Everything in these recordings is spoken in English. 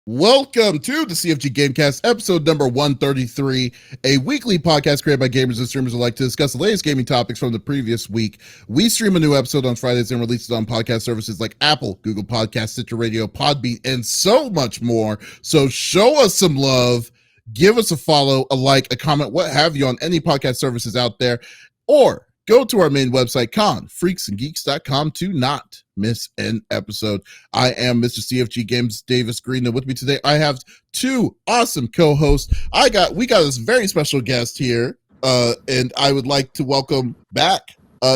Welcome to the CFG GameCast, episode number 133, a weekly podcast created by gamers and streamers who like to discuss the latest gaming topics from the previous week. We stream a new episode on Fridays and release it on podcast services like Apple, Google Podcasts, Stitcher Radio, Podbean, and so much more. So show us some love, give us a follow, a like, a comment, what have you on any podcast services out there, or go to our main website, confreaksandgeeks.com, to not miss an episode. I am Mr. CFG Games Davis Green, and with me today, I have two awesome co-hosts. We got this very special guest here, and I would like to welcome back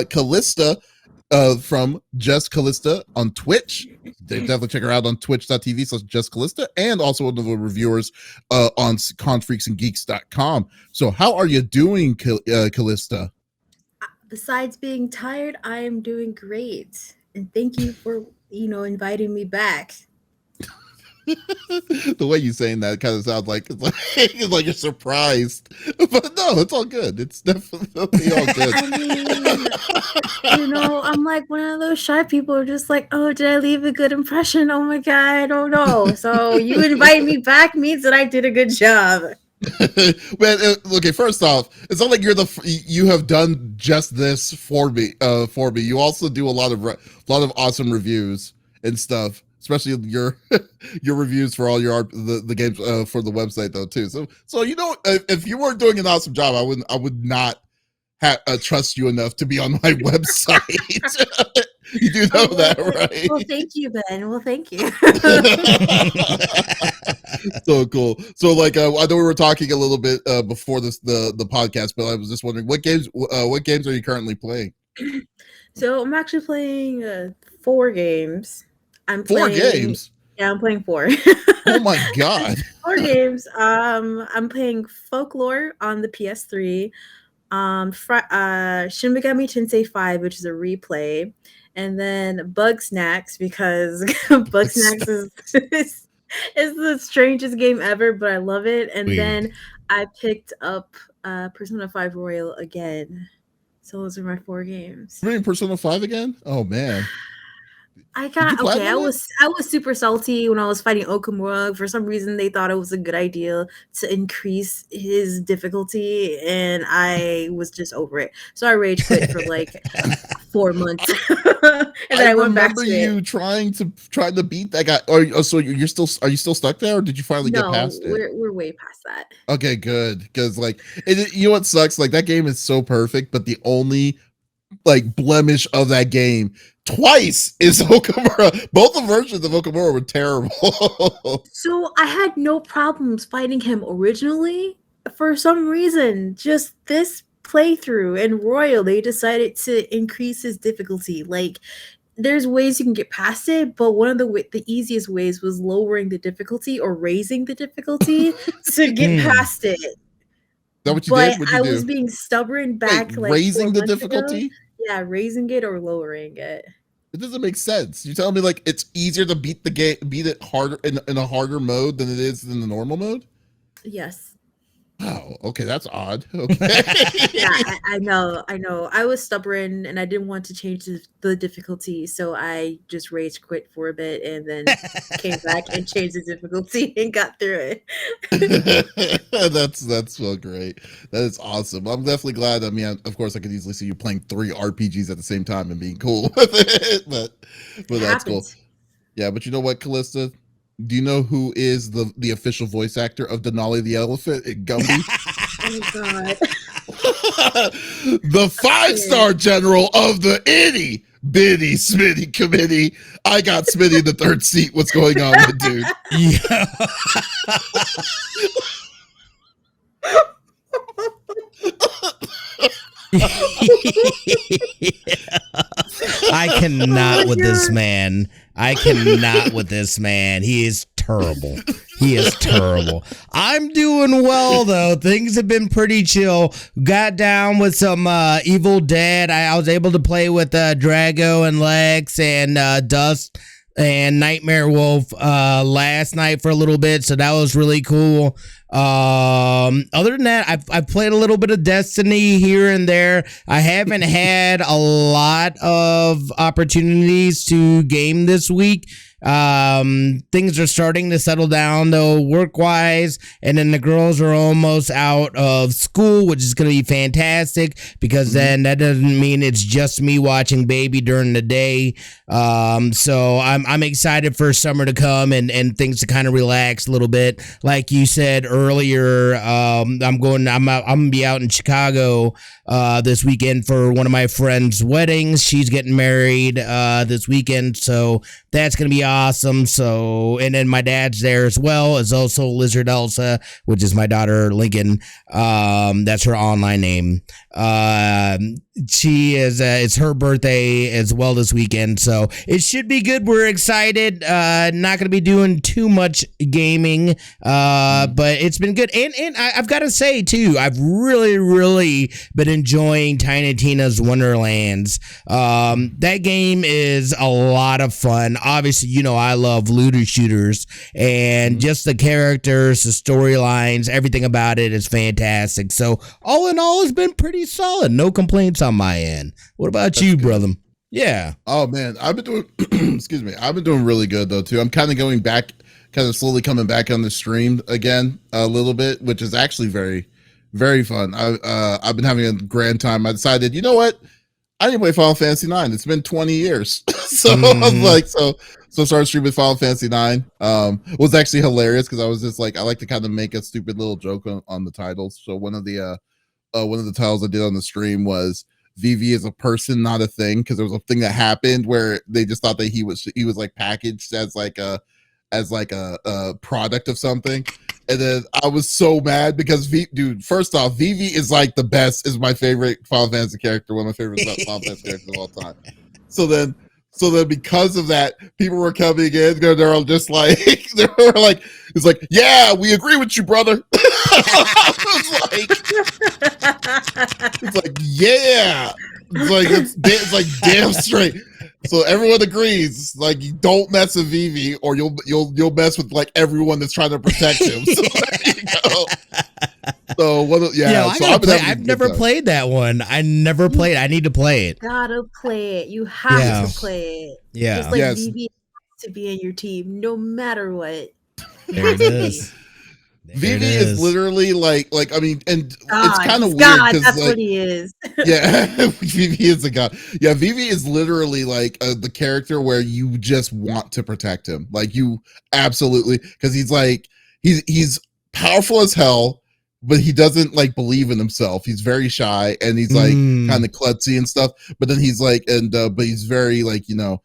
Callista from Just Callista on Twitch. Definitely check her out on twitch.tv/Just Callista, and also one of the reviewers on confreaksandgeeks.com. So how are you doing, Callista? Besides being tired, I am doing great. And thank you for, inviting me back. The way you saying that kind of sounds like it's like you're surprised. But no, it's all good. It's definitely all good. I mean, I'm like one of those shy people who are just like, oh, did I leave a good impression? Oh my God, I don't know. So you inviting me back means that I did a good job. Man, okay, first off, it's not like you have done just this for me. You also do a lot of awesome reviews and stuff, especially your reviews for all the games for the website though too. So if you weren't doing an awesome job, I would not trust you enough to be on my website. You do know that, right? Well, thank you, Ben. Well, thank you. So cool. So, I know we were talking a little bit before the podcast, but I was just wondering what games are you currently playing? So I'm actually playing 4 games. Four games? Yeah, I'm playing 4. Oh my God! 4 games. I'm playing Folklore on the PS3. Shin Megami Tensei 5, which is a replay, and then Bug Snacks, because Bug Snacks is the strangest game ever, but I love it. And then I picked up Persona 5 Royal again. So those are my 4 games. You're playing Persona 5 again? Oh man. I was super salty when I was fighting Okamura. For some reason, they thought it was a good idea to increase his difficulty, and I was just over it. So I rage quit for 4 months, and then I went back to you trying to beat that guy. So are you still stuck there, or did you finally get past it? We're way past that. Okay, good, because you know what sucks? That game is so perfect, but the only blemish of that game twice is Okamura. Both the versions of Okamura were terrible. So I had no problems fighting him originally. For some reason, just this playthrough and Royal, they decided to increase his difficulty. There's ways you can get past it, but one of the easiest ways was lowering the difficulty or raising the difficulty to get past it. Is that what you did? But I was being stubborn back. Raising the difficulty? Ago. Yeah, raising it or lowering it. It doesn't make sense. You're telling me it's easier to beat it harder in a harder mode than it is in the normal mode? Yes. Wow. Okay, that's odd. Okay. Yeah, I know. I was stubborn and I didn't want to change the difficulty, so I just rage quit for a bit and then came back and changed the difficulty and got through it. That's so great. That is awesome. I'm definitely glad. I mean, of course, I could easily see you playing 3 RPGs at the same time and being cool with it, but that's cool. Yeah, but you know what, Callista? Do you know who is the official voice actor of Denali the Elephant in Gumby? Oh God. The 5-star general of the itty bitty Smitty committee. I got Smitty in the 3rd seat. What's going on, my dude? Yeah. I cannot with this man. He is terrible. I'm doing well, though. Things have been pretty chill. Got down with some Evil Dead. I was able to play with Drago and Lex and Dust and Nightmare Wolf last night for a little bit, so that was really cool. Other than that, I've played a little bit of Destiny here and there. I haven't had a lot of opportunities to game this week. Things are starting to settle down though, work wise, and then the girls are almost out of school, which is going to be fantastic because then that doesn't mean it's just me watching baby during the day. So I'm excited for summer to come and things to kind of relax a little bit. Like you said earlier, I'm gonna be out in Chicago this weekend for one of my friends' weddings. She's getting married this weekend, so that's gonna be awesome. So, and then my dad's there as well as also Lizard Elsa, which is my daughter Lincoln. That's her online name. She is it's her birthday as well this weekend, so it should be good. We're excited. Not gonna be doing too much gaming, but it's been good. And I've got to say too, I've really been enjoying Tiny Tina's Wonderlands. That game is a lot of fun. Obviously, you know I love looter shooters, and just the characters, the storylines, everything about it is fantastic. So all in all, it's been pretty solid. No complaints on my end. What about you, brother? Yeah. Oh man, I've been doing excuse me. I've been doing really good though too. I'm kind of going back, kind of slowly coming back on the stream again a little bit, which is actually very fun. I've been having a grand time. I decided, you know what? I need to play Final Fantasy 9. It's been 20 years. So I was like, so started streaming Final Fantasy 9. It was actually hilarious because I was just like, I like to kind of make a stupid little joke on the titles. So one of the titles I did on the stream was VV is a person, not a thing, because there was a thing that happened where they just thought that he was like packaged as like a product of something. And then I was so mad because first off, Vivi is like the best, is my favorite Final Fantasy character, one of my favorite Final Fantasy characters of all time. So then because of that, people were coming in, they're all just like, they were like, it's like, yeah, we agree with you, brother. It's like, yeah. It's like damn straight. So everyone agrees, like, you don't mess with Vivi, or you'll mess with like everyone that's trying to protect him. So there you go. So I've never played that one. I never played. I need to play it. Gotta play it. You have to play it. Yeah. Just like Vivi has to be in your team, no matter what. There it is. Vivi is literally like I mean, and God, it's kind of weird because that's like, what he is. Yeah, Vivi is a god. Yeah, Vivi is literally like the character where you just want to protect him, like you absolutely, because he's like he's powerful as hell, but he doesn't like believe in himself. He's very shy and he's like kind of klutzy and stuff. But then he's like, but he's very like, you know,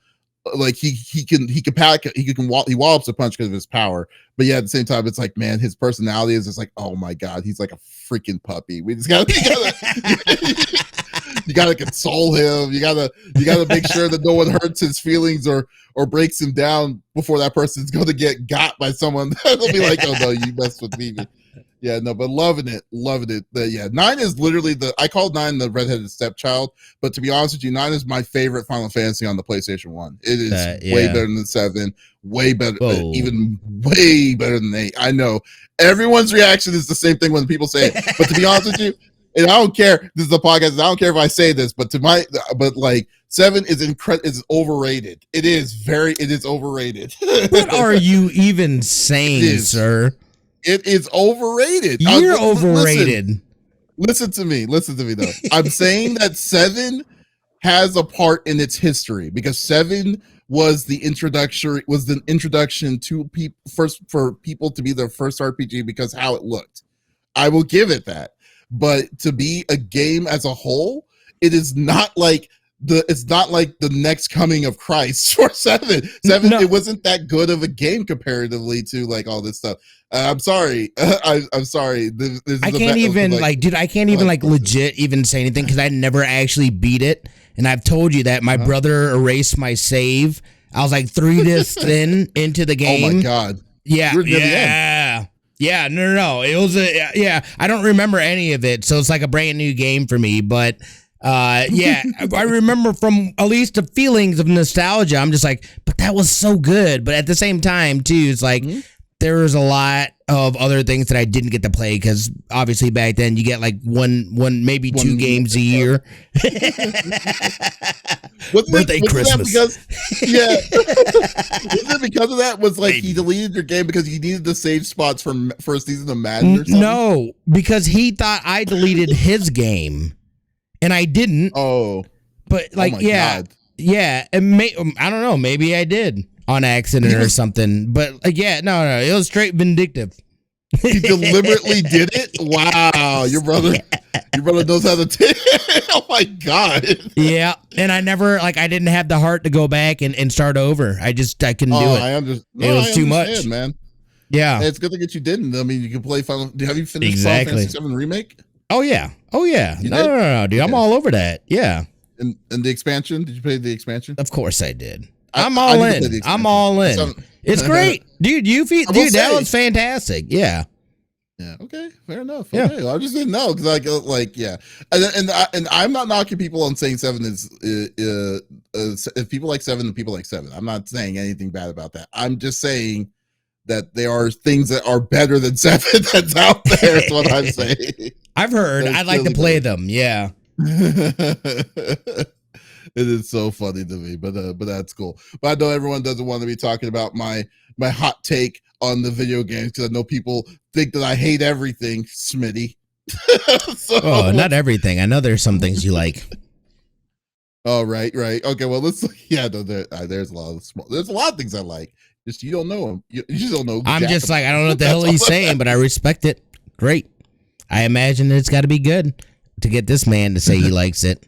like he wallops a punch because of his power, but yeah, at the same time, it's like, man, his personality is just like, oh my god, he's like a freaking puppy. We just gotta you gotta console him. You gotta make sure that no one hurts his feelings or breaks him down before that person's going to get got by someone that'll be like, oh no, you messed with me. Yeah, no, but loving it. Yeah, 9 is literally I called 9 the redheaded stepchild, but to be honest with you, 9 is my favorite Final Fantasy on the PlayStation 1. It is way better than 7, way better, even way better than 8. I know everyone's reaction is the same thing when people say it, but to be honest with you, and I don't care, this is a podcast, I don't care if I say this, but like 7 is overrated. It is overrated. What are you even saying, sir? It is overrated. You're overrated. Listen to me though. I'm saying that 7 has a part in its history because 7 was the introduction to people for people to be their first RPG because how it looked. I will give it that. But to be a game as a whole, it is not like the next coming of Christ for 7. No. It wasn't that good of a game comparatively to like all this stuff. I'm sorry. I'm sorry. I can't even legit even say anything because I never actually beat it. And I've told you that my brother erased my save. I was like 3 discs into the game. Oh my god. Yeah. Yeah, no. It was I don't remember any of it, so it's like a brand new game for me. But I remember from at least the feelings of nostalgia. I'm just like, but that was so good. But at the same time, too, it's like there was a lot of other things that I didn't get to play because obviously back then you get like one maybe two games a year. Birthday, Christmas. Wasn't it because of that? Was like he deleted your game because he needed the save spots from first season of Madden or something? No, because he thought I deleted his game, and I didn't. Oh, but like, God. Yeah, and I don't know. Maybe I did on accident or something. But no, it was straight vindictive. He deliberately did it. Wow, your brother knows how to take. Oh my God. Yeah, and I didn't have the heart to go back and start over. I couldn't do it. It was too much, man. Yeah, it's good that you didn't. I mean, you can play Final. Have you finished Final Fantasy VII Remake? Oh yeah. No, dude, I'm all over that. Yeah. And the expansion? Did you play the expansion? Of course I did. I'm all in. I'm all in. It's great, dude. That was fantastic. Yeah. Yeah. Okay. Fair enough. Okay. Yeah. I just didn't know because yeah, and I'm not knocking people on saying 7 is if people like 7, then people like 7. I'm not saying anything bad about that. I'm just saying that there are things that are better than 7 that's out there. That's what I'm saying. I've heard. I'd like to play them. Yeah. It is so funny to me, but that's cool. But I know everyone doesn't want to be talking about my hot take on the video games because I know people think that I hate everything, Smitty. Oh, not everything. I know there's some things you like. Oh, right. Okay, well, there's a lot of things I like. Just you don't know them. You just don't know. I'm just like, I don't know what the hell he's saying, but I respect it. Great. I imagine it's got to be good to get this man to say he likes it.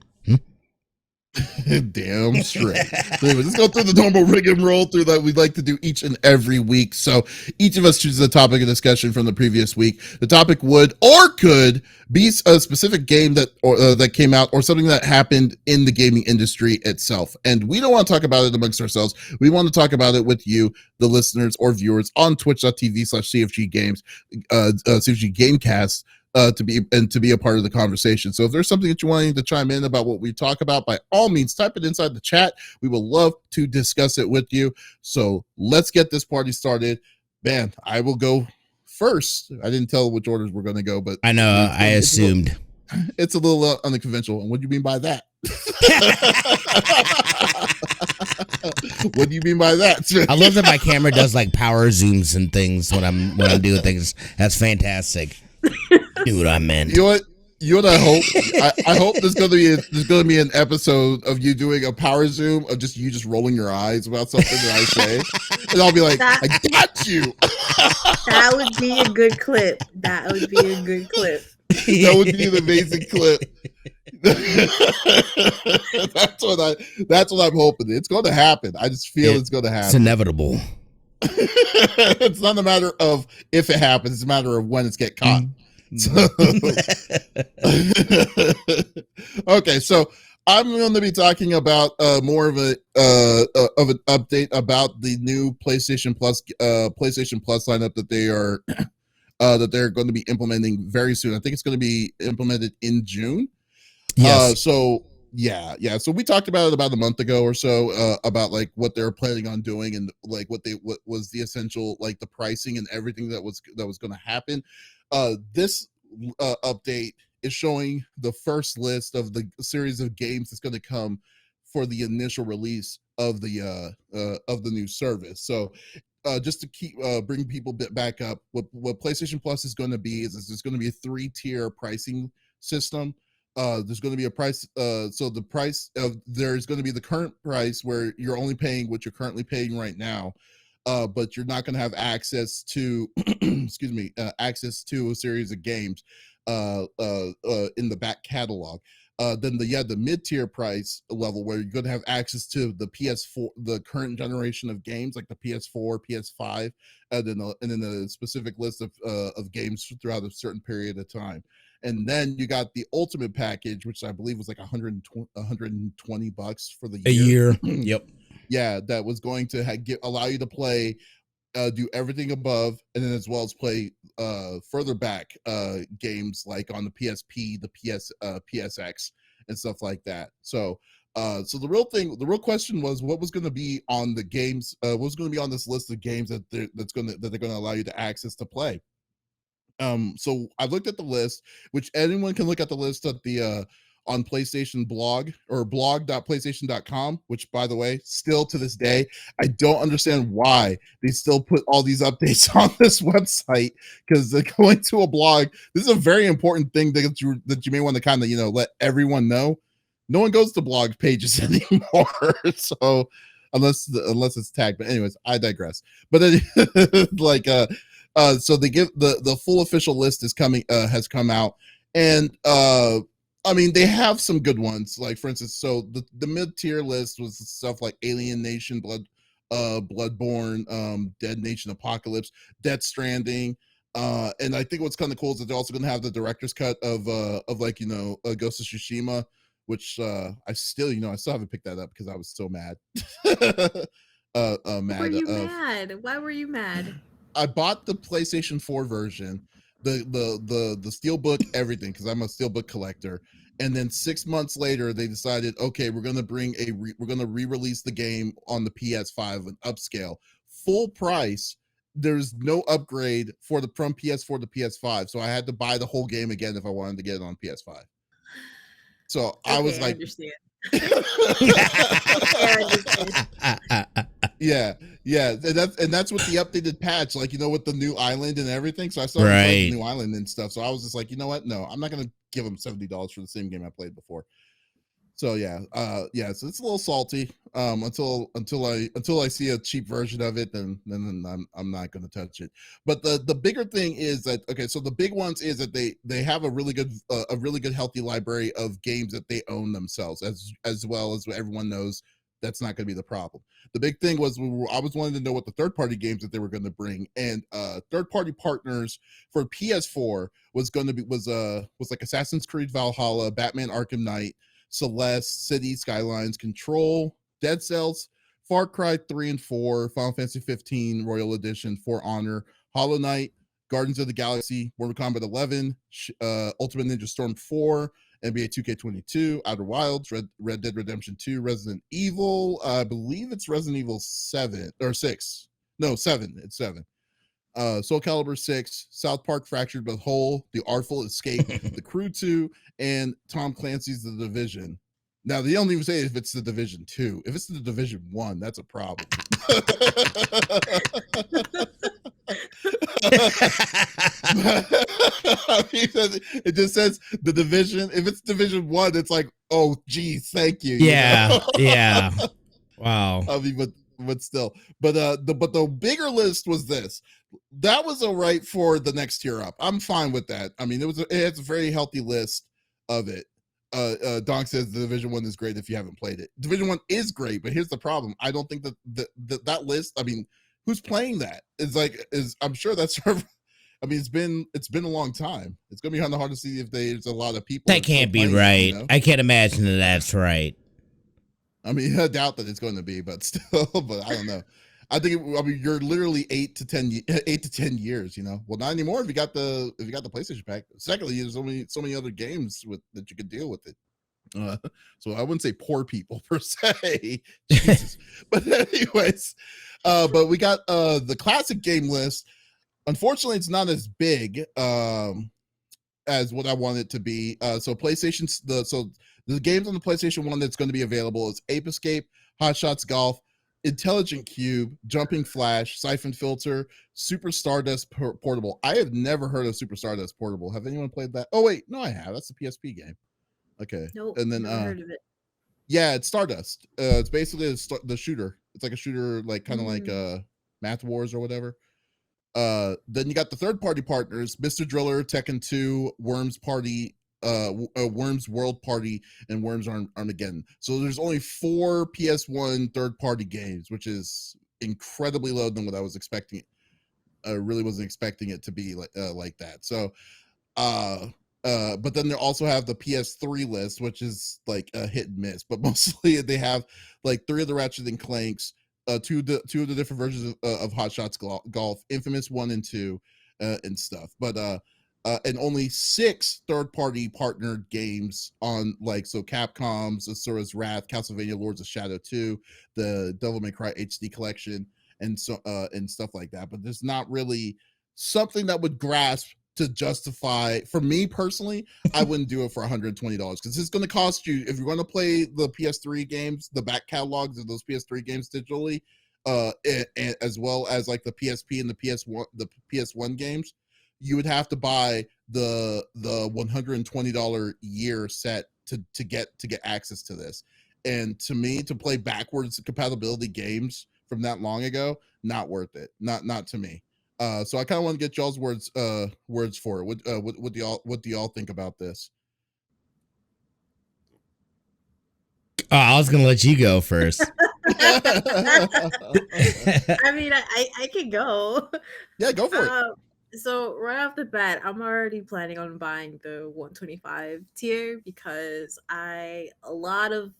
Damn straight. Anyway, let's go through the normal rig and roll through that we like to do each and every week. So each of us chooses a topic of discussion from the previous week. The topic would or could be a specific game that came out or something that happened in the gaming industry itself. And we don't want to talk about it amongst ourselves. We want to talk about it with you, the listeners or viewers, on twitch.tv/CFG Games, CFG GameCast. To be a part of the conversation. So if there's something that you want to chime in about what we talk about, by all means, type it inside the chat. We will love to discuss it with you. So let's get this party started. Man, I will go first. I didn't tell which orders we're going to go, but I know. I assumed. It's a little unconventional. And what do you mean by that? What do you mean by that? I love that my camera does like power zooms and things when I'm doing things. That's fantastic. Do what I meant. You know what I hope? I hope there's gonna be an episode of you doing a power zoom of just you rolling your eyes about something that I say, and I'll be like, I got you. That would be a good clip. That would be a good clip. That would be an amazing clip. That's what I'm hoping. It's going to happen. I just feel it's going to happen. It's inevitable. It's not a matter of if it happens, it's a matter of when it's get caught. Okay, so I'm going to be talking about more of an update about the new PlayStation Plus lineup that they're going to be implementing very soon. I think it's going to be implemented in June. Yes. So we talked about it about a month ago or so about like what they're planning on doing and like what was the essential, like the pricing and everything that was going to happen. This update is showing the first list of the series of games that's going to come for the initial release of the new service. So just to keep bring people back up, what PlayStation Plus is going to be is there's going to be a 3-tier pricing system. There's going to be a price. So the price there's going to be the current price where you're only paying what you're currently paying right now, but you're not going to have access to, access to a series of games, in the back catalog. Then the mid-tier price level where you're going to have access to the PS4, the current generation of games like the PS4, PS5, and then a specific list of games throughout a certain period of time. And then you got the ultimate package, which I believe was like $120 for the year. A year. Yep. Yeah, that was going to allow you to play, do everything above, and then as well as play further back games like on the PSP, the PSX, and stuff like that. So So the real question was what was going to be on the games, what was going to be on this list of games that they're going to allow you to access to play. So I looked at the list, which anyone can look at the list at the on PlayStation blog or blog.playstation.com, which by the way, still to this day, I don't understand why they still put all these updates on this website, because they're going to a blog. This is a very important thing that you may want to kind of, let everyone know. No one goes to blog pages anymore. So unless it's tagged, but anyways, I digress. But then, so they give the full official list is coming, has come out, and I mean, they have some good ones. Like for instance, so the mid tier list was stuff like Alien Nation, Bloodborne, Dead Nation Apocalypse, Death Stranding, and I think what's kind of cool is that they're also going to have the director's cut of Ghost of Tsushima, which I still haven't picked that up because I was so mad. Mad. Were you mad? Why were you mad? I bought the PlayStation 4 version, the steelbook, everything, because I'm a steelbook collector. And then 6 months later, they decided, okay, we're gonna re-release the game on the PS5 and upscale, full price. There's no upgrade from PS4 to PS5, so I had to buy the whole game again if I wanted to get it on PS5. So okay, I was like, I understand. Yeah, and that's with the updated patch, like with the new island and everything. So I saw the new island and stuff. So I was just like, you know what? No, I'm not gonna give them $70 for the same game I played before. So yeah, so it's a little salty. Until I see a cheap version of it, then I'm not gonna touch it. But the bigger thing is that so the big ones is that they have a really good healthy library of games that they own themselves, as well as everyone knows that's not going to be the problem. The big thing was I was wanting to know what the third-party games that they were going to bring, and third-party partners for PS4 was like Assassin's Creed Valhalla, Batman Arkham Knight, Celeste, City Skylines, Control, Dead Cells, Far Cry 3 and 4, Final Fantasy 15 Royal Edition, For Honor, Hollow Knight, Guardians of the Galaxy, Mortal Kombat 11, Ultimate Ninja Storm 4, NBA 2K22, Outer Wilds, Red Dead Redemption 2, Resident Evil, I believe it's Resident Evil 7 or 6. No, 7. It's 7. Soul Calibur 6, South Park Fractured But Whole, The Artful Escape, The Crew 2, and Tom Clancy's The Division. Now, they don't even say if it's The Division 2. If it's The Division 1, that's a problem. I mean, it just says The Division. If it's Division 1, it's like, oh, geez, thank you. Yeah, yeah. Wow. I mean, but still. But the bigger list was this. That was all right for the next tier up. I'm fine with that. I mean, it has a very healthy list of it. Donk says the Division 1 is great if you haven't played it. Division 1 is great, but here's the problem. I don't think that list, I mean, who's playing that? I'm sure that's I mean, it's been a long time. It's gonna be kind of hard to see if there's a lot of people. That can't be right. I can't imagine that's right. I mean, I doubt that it's going to be, but still, but I don't know. I think you're literally 8 to 10 years. Well, not anymore if you got the PlayStation pack. Secondly, there's so many other games that you could deal with it. So I wouldn't say poor people per se. Jesus. But anyways, but we got the classic game list. Unfortunately, it's not as big as what I want it to be. So the games on the PlayStation 1 that's going to be available is Ape Escape, Hot Shots Golf, Intelligent Cube, Jumping Flash, Siphon Filter, Super Stardust Portable. I have never heard of Super Stardust Portable. Have anyone played that? Oh wait, no, I have. That's a PSP game. Okay. Nope. And then never heard of it. Yeah, it's Stardust. It's basically the shooter. It's like a shooter, like kind of like Math Wars or whatever. Then you got the third-party partners: Mr. Driller, Tekken 2, Worms Party, Worms World Party, and Worms Armageddon. So there's only 4 PS1 third-party games, which is incredibly low than what I was expecting. I really wasn't expecting it to be like that. So, but then they also have the PS3 list, which is like a hit and miss. But mostly they have like 3 of the Ratchet and Clanks, two of the different versions of Hot Shots Golf, Infamous 1 and 2, and stuff. But and only 6 third-party partnered games on so Capcom's Asura's Wrath, Castlevania Lords of Shadow 2, the Devil May Cry HD collection, and and stuff like that. But there's not really something that would grasp to justify. For me personally, I wouldn't do it for $120 because it's going to cost you, if you're going to play the PS3 games, the back catalogs of those PS3 games digitally, and as well as like the PSP and the PS1 games, you would have to buy the $120 year set to get access to this. And to me, to play backwards compatibility games from that long ago, not worth it. Not to me. So I kind of want to get y'all's words for it. What do y'all think about this? Oh, I was gonna let you go first. I mean, I can go. Yeah, go for it. So right off the bat, I'm already planning on buying the 125 tier because a lot of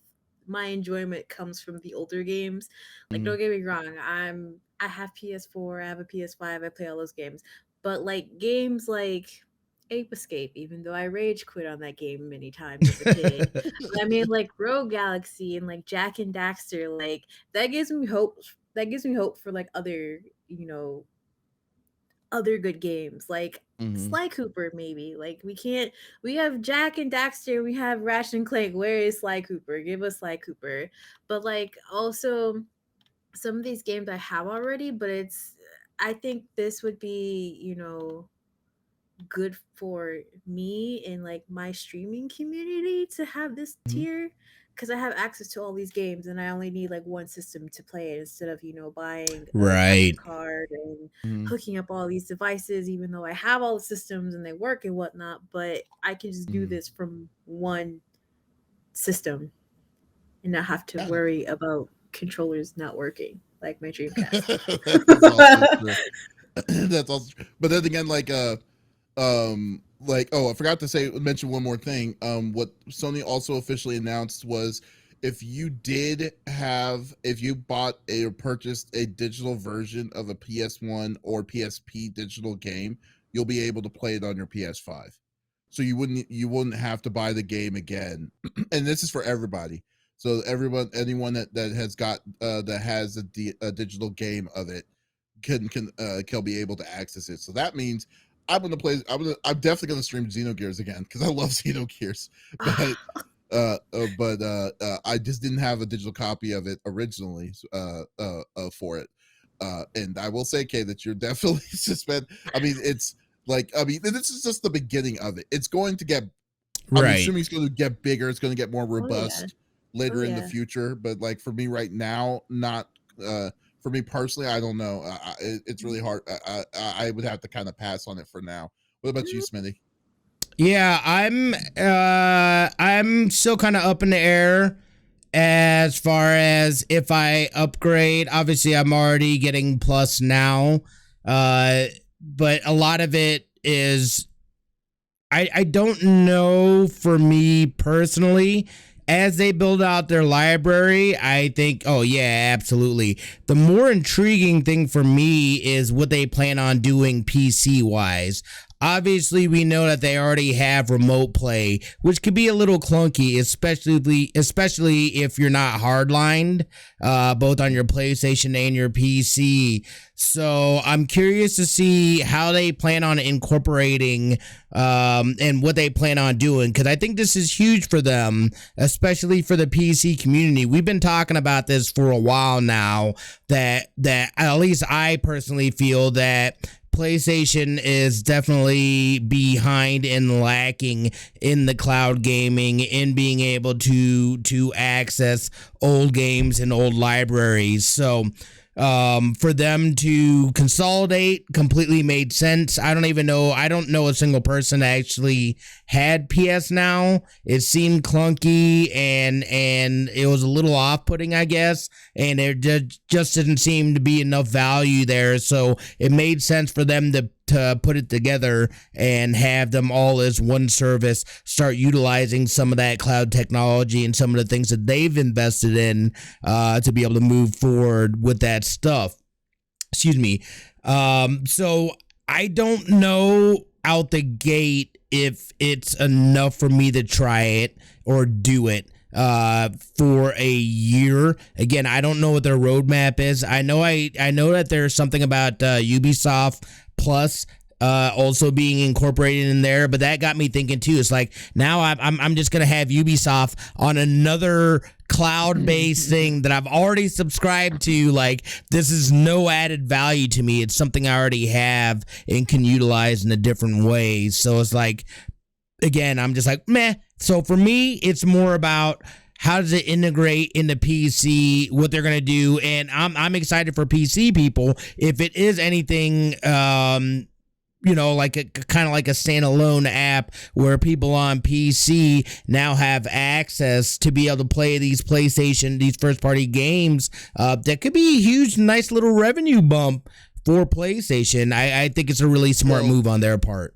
my enjoyment comes from the older games. Like, don't get me wrong, I have PS4, I have a PS5, I play all those games. But like games like Ape Escape, even though I rage quit on that game many times as a kid. But I mean, like Rogue Galaxy and like Jack and Daxter, like that gives me hope. That gives me hope for like other, other good games like Sly Cooper. Maybe like we have Jack and Daxter, we have Ratchet and Clank. Where is Sly Cooper? Give us Sly Cooper. But like also some of these games I have already, but I think this would be good for me and like my streaming community to have this tier, because I have access to all these games and I only need like one system to play it instead of buying a Right. graphic card and hooking up all these devices, even though I have all the systems and they work and whatnot. But I can just do this from one system and not have to worry about controllers not working like my Dreamcast. That's also true. That's also true. But then again, I forgot to mention one more thing. What Sony also officially announced was if you bought or purchased a digital version of a PS1 or PSP digital game, you'll be able to play it on your PS5. So you wouldn't have to buy the game again. And this is for everybody. So anyone that has got that has a digital game of it can be able to access it. So that means I'm definitely gonna stream Xenogears again because I love Xenogears. But I just didn't have a digital copy of it originally for it. And I will say, Kay, that you're definitely suspend. This is just the beginning of it. It's going to get. I'm assuming it's going to get bigger. It's going to get more robust later in the future. But like for me right now, not. For me personally, I don't know. It's really hard. I would have to kind of pass on it for now. What about you, Smitty? Yeah, I'm still kind of up in the air as far as if I upgrade. Obviously, I'm already getting Plus now, but a lot of it is I don't know for me personally. As they build out their library, I think, oh yeah, absolutely. The more intriguing thing for me is what they plan on doing PC-wise. Obviously, we know that they already have remote play, which could be a little clunky, especially if you're not hardlined, both on your PlayStation and your PC. So I'm curious to see how they plan on incorporating and what they plan on doing, because I think this is huge for them, especially for the PC community. We've been talking about this for a while now, that at least I personally feel that PlayStation is definitely behind and lacking in the cloud gaming, in being able to access old games and old libraries. So for them to consolidate completely made sense. I don't know a single person that actually had PS Now. It seemed clunky and it was a little off-putting, I guess, and there just didn't seem to be enough value there. So it made sense for them to put it together and have them all as one service, start utilizing some of that cloud technology and some of the things that they've invested in to be able to move forward with that stuff. Excuse me. So I don't know out the gate if it's enough for me to try it or do it for a year. Again, I don't know what their roadmap is. I know that there's something about Ubisoft Plus also being incorporated in there, but that got me thinking too. It's like now I'm just gonna have Ubisoft on another cloud-based thing that I've already subscribed to. Like, this is no added value to me. It's something I already have and can utilize in a different way. So it's like, again, I'm just like, meh. So for me, it's more about how does it integrate into PC, what they're gonna do, and I'm excited for PC people. If it is anything, like a kind of like a standalone app where people on PC now have access to be able to play these first party games, that could be a huge, nice little revenue bump for PlayStation. I think it's a really smart move on their part.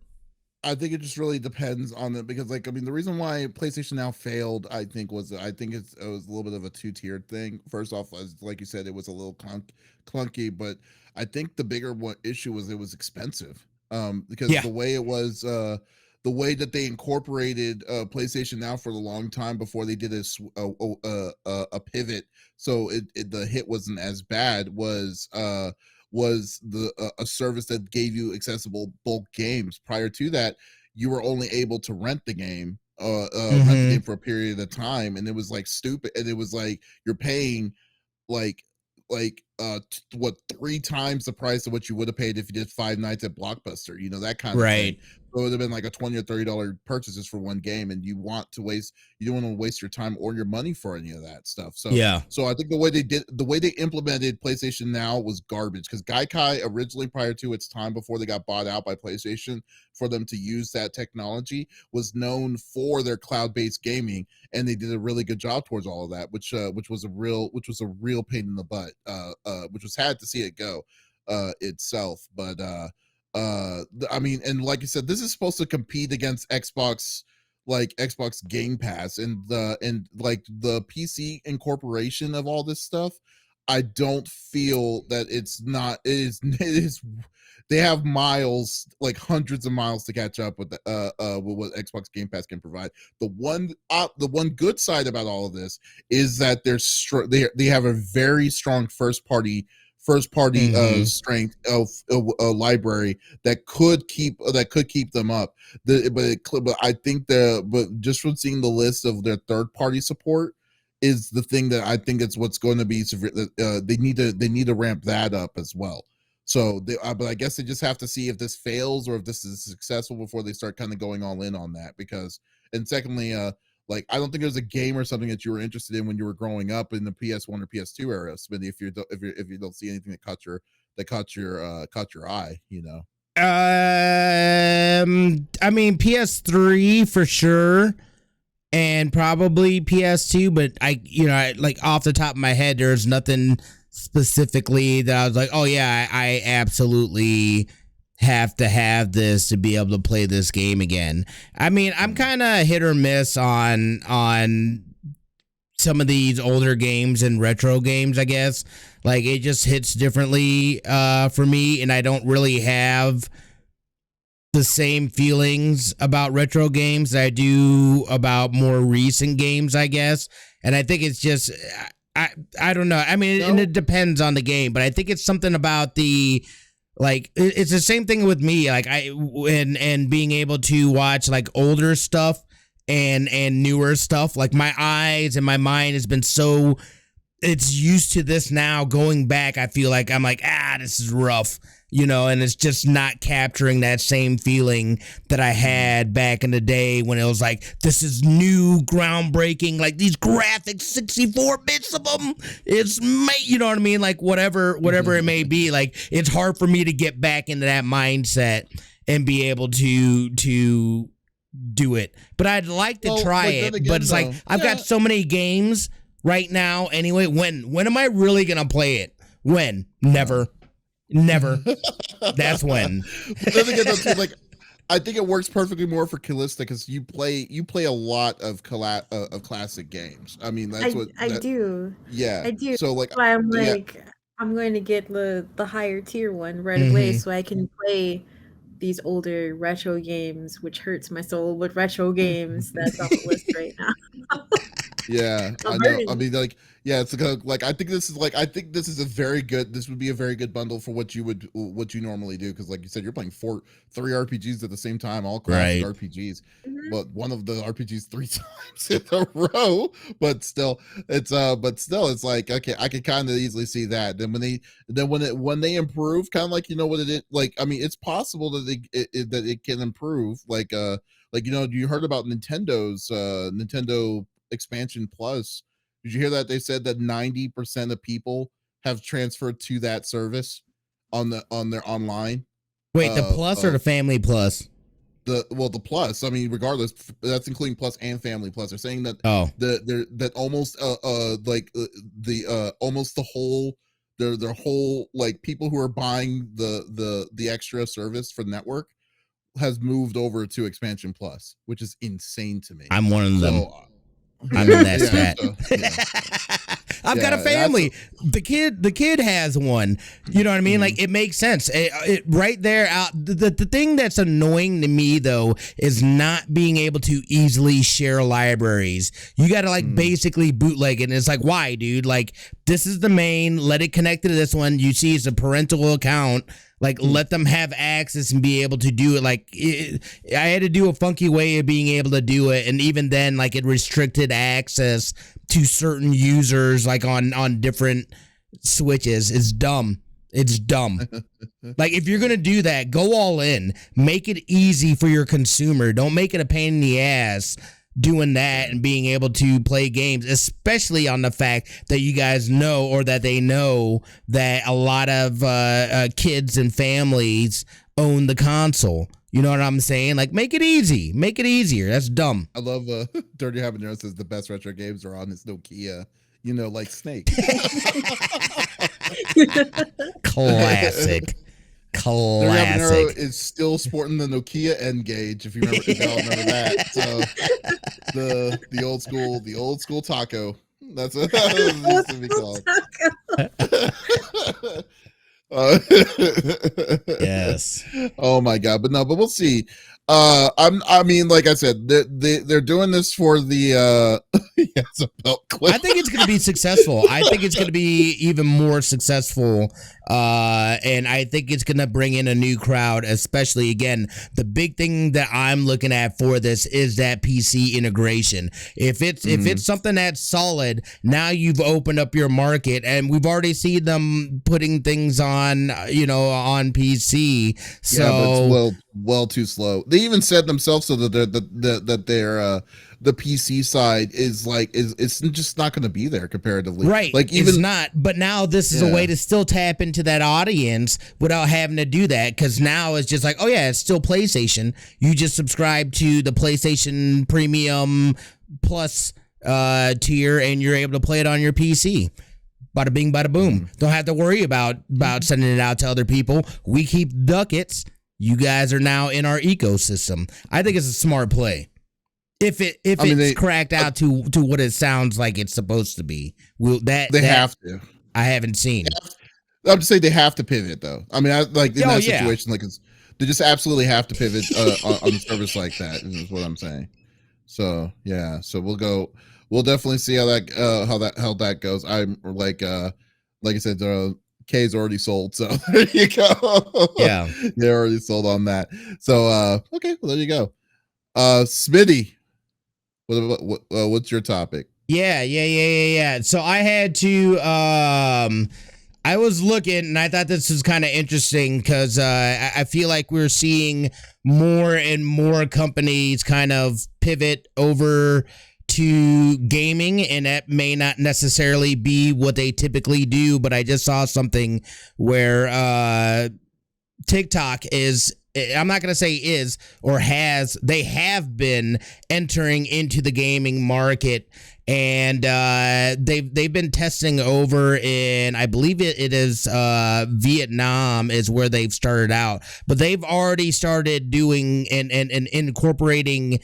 I think it just really depends on it because, like, I mean, the reason why PlayStation Now failed, I think it was a little bit of a two-tiered thing. First off, as like you said, it was a little clunky, but I think the bigger issue was it was expensive. Because the way it was, the way that they incorporated PlayStation Now for a long time before they did a pivot, so the hit wasn't as bad, was a service that gave you accessible bulk games. Prior to that, you were only able to rent the game rent the game for a period of time, and it was like stupid, and it was like you're paying like 3 times the price of what you would have paid if you did 5 nights at Blockbuster, that kind of thing. So it would have been like a $20 or $30 purchases for one game, and you don't want to waste your time or your money for any of that stuff. So so I think the way they implemented PlayStation Now was garbage, because Gaikai originally, prior to its time, before they got bought out by PlayStation, for them to use that technology, was known for their cloud-based gaming, and they did a really good job towards all of that, which was a real pain in the butt, which was sad to see it go itself. But I mean, and like you said, this is supposed to compete against Xbox, like Xbox Game Pass, and like the PC incorporation of all this stuff. I don't feel that it is they have miles, like hundreds of miles, to catch up with with what Xbox Game Pass can provide. The one good side about all of this is that they have a very strong first party strength of a library that could keep them up. But I think but just from seeing the list of their third party support is the thing that I think it's what's going to be severe. They need to ramp that up as well. So, but I guess they just have to see if this fails or if this is successful before they start kind of going all in on that. Because, and secondly, like, I don't think there's a game or something that you were interested in when you were growing up in the PS1 or PS2 era, Smitty, if you don't see anything that caught your eye, I mean, PS3 for sure, and probably PS2, but I like off the top of my head, there's nothing specifically that I was like, oh yeah, I absolutely have to have this to be able to play this game again. I mean, I'm kind of hit or miss on some of these older games and retro games, I guess. Like, it just hits differently for me, and I don't really have the same feelings about retro games that I do about more recent games, I guess. And I think it's just, I don't know. I mean, and it depends on the game, but I think it's something about it's the same thing with me. Like, and being able to watch like older stuff and newer stuff. Like, my eyes and my mind has been so, it's used to this now. Going back, I feel like I'm like, this is rough, and it's just not capturing that same feeling that I had back in the day when it was like, this is new, groundbreaking, like these graphics, 64 bits of them. It's you know what I mean? Like, whatever it may be, like, it's hard for me to get back into that mindset and be able to do it. But I'd like to try it. Again, but it's like, I've got so many games right now anyway. When am I really gonna play it? When? Never. That's when. But then again, though, like, I think it works perfectly more for Callista, because you play a lot of classic games. I mean, that's what I do. Yeah, I do. So like, that's why I'm like, I'm going to get the higher tier one right away, so I can play these older retro games, which hurts my soul with retro games. That's on the list right now. Yeah, I'm I know. I hurting. mean, like, yeah, it's like I think this is a very good. This would be a very good bundle for what you normally do, because, like you said, you're playing three RPGs at the same time, all classic Right. RPGs, Mhm. but one of the RPGs three times in a row. But still, it's like, okay, I could kind of easily see that. When they improve, kind of like, what it is. Like, I mean, it's possible that that it can improve. Like, you heard about Nintendo's Nintendo Expansion Plus. Did you hear that they said that 90% of people have transferred to that service on their online? Wait, the plus or the family plus? The plus. I mean, regardless, that's including plus and family plus. They're saying that Oh, that almost almost the whole their whole, like, people who are buying the extra service for the network has moved over to Expansion Plus, which is insane to me. I'm one of them. So I'm in that yeah, stat. so, yeah. I've got a family. The kid has one. You know what I mean? Like, it makes sense. It right there. The thing that's annoying to me, though, is not being able to easily share libraries. You got to, like, basically bootleg it. And it's like, why, dude? Like, this is the main. Let it connect to this one. You see, it's a parental account. Like, let them have access and be able to do it. Like, I had to do a funky way of being able to do it. And even then, like, it restricted access to certain users, like, on different switches. It's dumb. It's dumb. Like, if you're going to do that, go all in. Make it easy for your consumer. Don't make it a pain in the ass doing that and being able to play games, especially on the fact that you guys know, or that they know, that a lot of kids and families own the console. You know what I'm saying? Like, make it easy. Make it easier. That's dumb. I love Dirty Habanero says the best retro games are on his Nokia, like Snake. Classic. Dirty Habanero Classic. is still sporting the Nokia N gauge, if you remember, if y'all remember that. So the old school taco. That's what it used to be called. Yes. Oh my god, but we'll see. I mean, like I said, they're doing this for the it's a belt clip. I think it's going to be successful. I think it's going to be even more successful. And I think it's going to bring in a new crowd, especially, again, the big thing that I'm looking at for this is that PC integration. If it's something that's solid, now you've opened up your market, and we've already seen them putting things on, on PC. So, yeah, but it's well too slow. They even said themselves so that the PC side is it's just not going to be there comparatively. Right. Like, even it's not. But now this is a way to still tap into that audience without having to do that, because now it's just like, oh yeah, it's still PlayStation. You just subscribe to the PlayStation Premium Plus tier, and you're able to play it on your PC. Bada bing, bada boom. Don't have to worry about sending it out to other people. We keep ducats. You guys are now in our ecosystem. I think it's a smart play. If it's cracked out to what it sounds like it's supposed to be. Have to. I haven't seen. I'm just saying they have to pivot, thoh. I mean, in that situation, like, they just absolutely have to pivot on the service like that. Is what I'm saying. So yeah, so we'll definitely see how that goes. I'm like I said, K's already sold, so there you go. Yeah, they're already sold on that. So okay, well, there you go. Smitty, what's your topic? Yeah. So I had to I was looking, and I thought this was kind of interesting, because I feel like we're seeing more and more companies kind of pivot over to gaming, and that may not necessarily be what they typically do, but I just saw something where TikTok is, I'm not going to say is or has, they have been entering into the gaming market, and they've been testing over in, I believe it is Vietnam is where they've started out, but they've already started doing and incorporating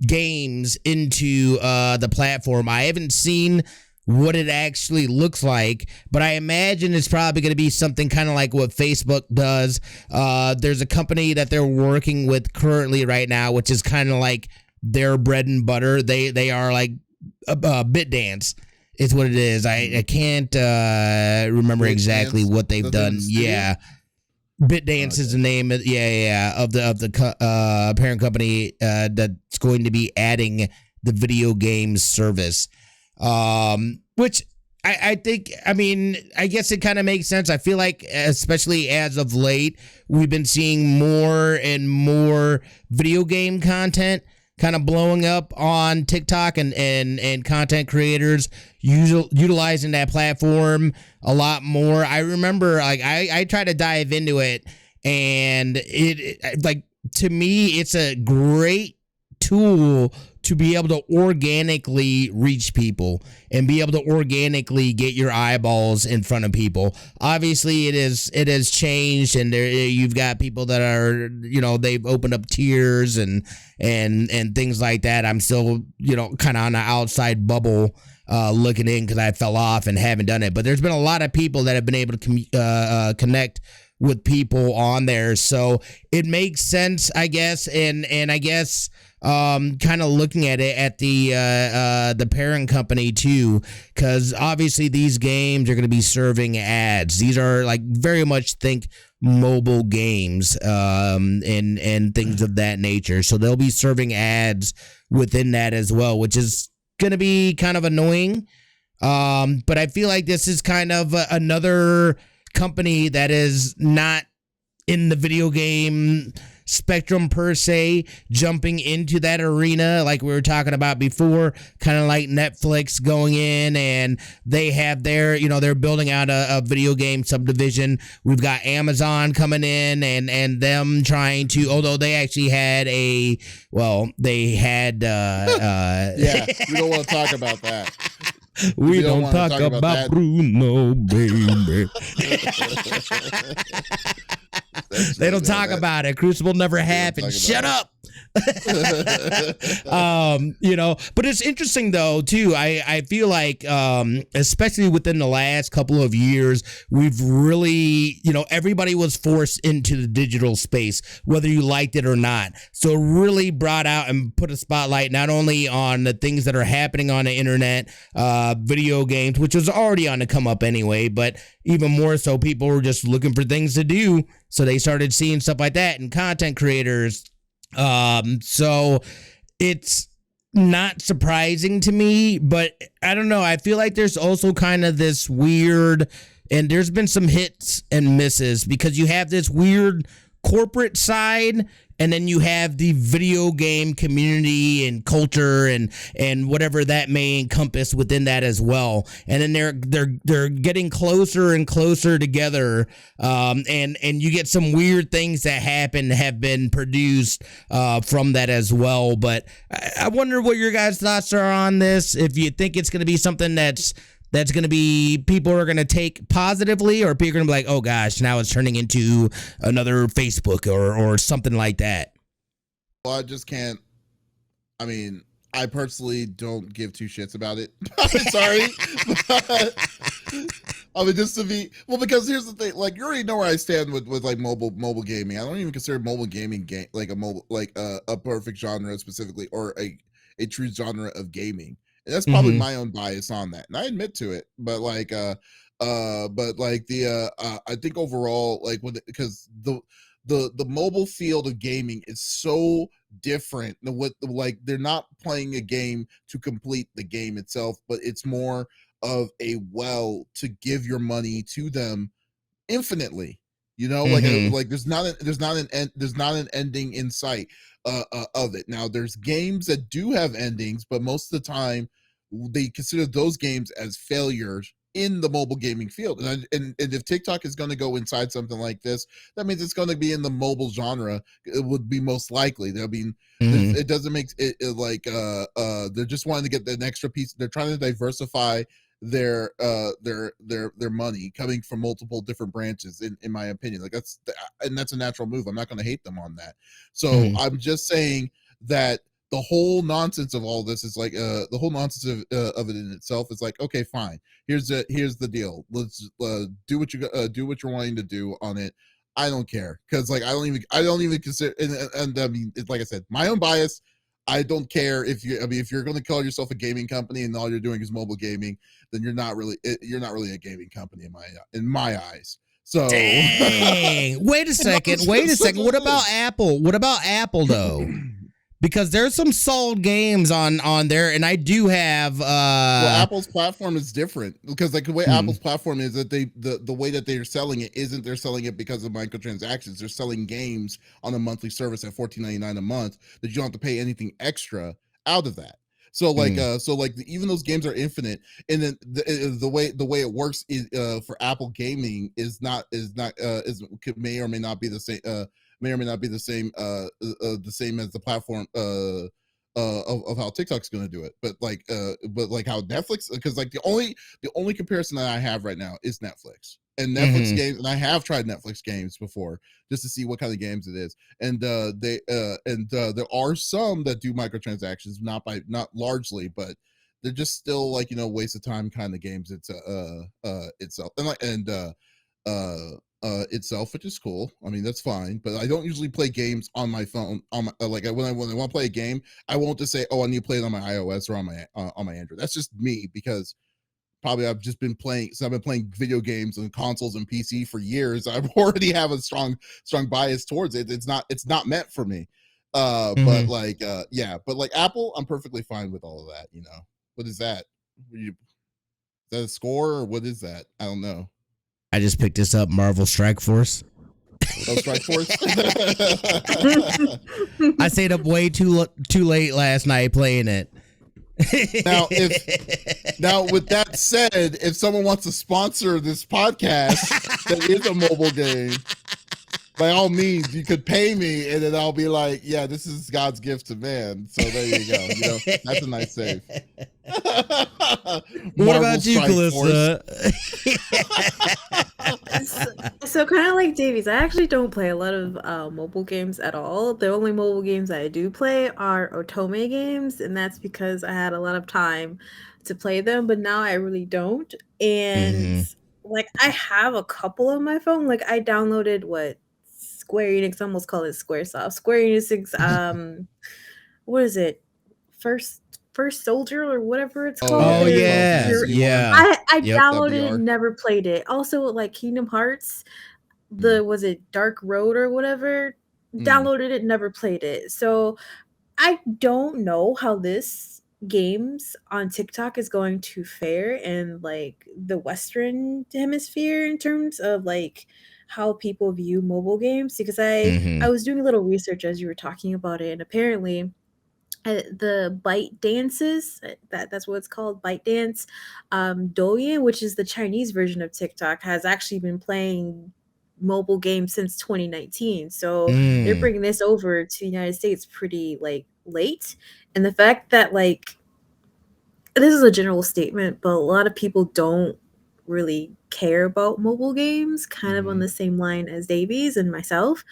games into the platform. I haven't seen what it actually looks like, but I imagine it's probably going to be something kind of like what Facebook does. There's a company that they're working with currently right now, which is kind of like their bread and butter. They are like BitDance is what it is. I can't remember exactly what they've done. Yeah. BitDance is the name of the parent company that's going to be adding the video games service. Which I think, I mean, I guess it kind of makes sense. I feel like, especially as of late, we've been seeing more and more video game content kind of blowing up on TikTok and content creators utilizing that platform a lot more. I remember, like, I try to dive into it, and it like, to me, it's a great tool to be able to organically reach people and be able to organically get your eyeballs in front of people. Obviously, it has changed, and you've got people that are, they've opened up tiers and things like that. I'm still, kind of on the outside bubble looking in because I fell off and haven't done it. But there's been a lot of people that have been able to connect with people on there, so it makes sense, I guess. And I guess kind of looking at it at the parent company too, because obviously these games are going to be serving ads. These are like very much think mobile games and things of that nature, so they'll be serving ads within that as well, which is going to be kind of annoying. But I feel like this is kind of another company that is not in the video game spectrum per se, jumping into that arena like we were talking about before, kind of like Netflix going in, and they have their, they're building out a video game subdivision. We've got Amazon coming in and them trying to, although they actually had yeah, we don't want to talk about that. We don't talk about Bruno, baby. They don't talk about it. Crucible never happened. Shut up. But it's interesting though too. I feel like especially within the last couple of years, we've really, everybody was forced into the digital space, whether you liked it or not. So it really brought out and put a spotlight not only on the things that are happening on the internet, video games, which was already on the come up anyway, but even more so, people were just looking for things to do, so they started seeing stuff like that, and content creators. So it's not surprising to me, but I don't know. I feel like there's also kind of this weird, and there's been some hits and misses, because you have this weird corporate side, and then you have the video game community and culture and whatever that may encompass within that as well. And then they're getting closer and closer together. And you get some weird things that have been produced from that as well. But I wonder what your guys' thoughts are on this. If you think it's going to be something that's going to be, people are going to take positively, or people are going to be like, oh gosh, now it's turning into another Facebook or something like that. Well, I just can't. I mean, I personally don't give two shits about it. Sorry. I mean, just to be, well, because here's the thing, like, you already know where I stand with like mobile gaming. I don't even consider mobile gaming like a perfect genre specifically, or a true genre of gaming. And that's probably my own bias on that, and I admit to it. But like, I think overall, like, because the mobile field of gaming is so different than what, like, they're not playing a game to complete the game itself, but it's more of a well to give your money to them infinitely. Like there's not an ending in sight of it. Now there's games that do have endings, but most of the time they consider those games as failures in the mobile gaming field. And if TikTok is going to go inside something like this, that means it's going to be in the mobile genre. It would be most likely. I mean, it doesn't make it like they're just wanting to get an extra piece. They're trying to diversify their money coming from multiple different branches, in my opinion. Like that's a natural move. I'm not going to hate them on that. So I'm just saying that the whole nonsense of all this is like the whole nonsense of it in itself is like, okay, fine. Here's the deal. Let's do what you're wanting to do on it. I don't care, because like I don't even consider, and I mean, like I said, my own bias. I don't care if you're going to call yourself a gaming company and all you're doing is mobile gaming, then you're not really a gaming company in my eyes. So dang. Wait a second. What about Apple? What about Apple though? Because there's some solid games on there, and I do have well, Apple's platform is different, because like the way Apple's platform is that the way that they're selling it isn't they're selling it because of microtransactions. They're selling games on a monthly service at $14.99 a month that you don't have to pay anything extra out of that. So like even those games are infinite, and then the way it works is for Apple gaming may or may not be the same the same as the platform of how TikTok's going to do it, but like how Netflix, because like the only comparison that I have right now is Netflix and Netflix games, and I have tried Netflix games before just to see what kind of games it is, and there are some that do microtransactions, not largely, but they're just still like, you know, waste of time kind of games. It's itself, itself, which is cool. I mean, that's fine, but I don't usually play games on my phone. On my, like when I want to play a game, I won't just say, "Oh, I need to play it on my iOS or on my Android." That's just me, because probably I've just been playing. So I've been playing video games on consoles and PC for years. I already have a strong bias towards it. It's not meant for me. But like Apple, I'm perfectly fine with all of that. You know, what is that? Is that a score or what is that? I don't know. I just picked this up, Marvel Strike Force. Oh, Strike Force. I stayed up way too late last night playing it. Now, with that said, if someone wants to sponsor this podcast that is a mobile game, by all means, you could pay me, and then I'll be like, yeah, this is God's gift to man. So there you go. You know, that's a nice save. What about you, Calista? So kind of like Davies, I actually don't play a lot of mobile games at all. The only mobile games I do play are otome games, and that's because I had a lot of time to play them, but now I really don't. And like I have a couple on my phone. Like I downloaded Square Enix, almost call it Squaresoft. Square Enix, what is it? First Soldier or whatever it's called. Oh yeah. I downloaded it, never played it. Also, like Kingdom Hearts, was it Dark Road or whatever? Downloaded it, never played it. So I don't know how this games on TikTok is going to fare in like the Western hemisphere in terms of like how people view mobile games, because I was doing a little research as you were talking about it, and apparently the Byte dances, that's what it's called, Byte dance, Douyin, which is the Chinese version of TikTok, has actually been playing mobile games since 2019. So they're bringing this over to the United States pretty like late, and the fact that like this is a general statement, but a lot of people don't really care about mobile games, kind of on the same line as Davies and myself.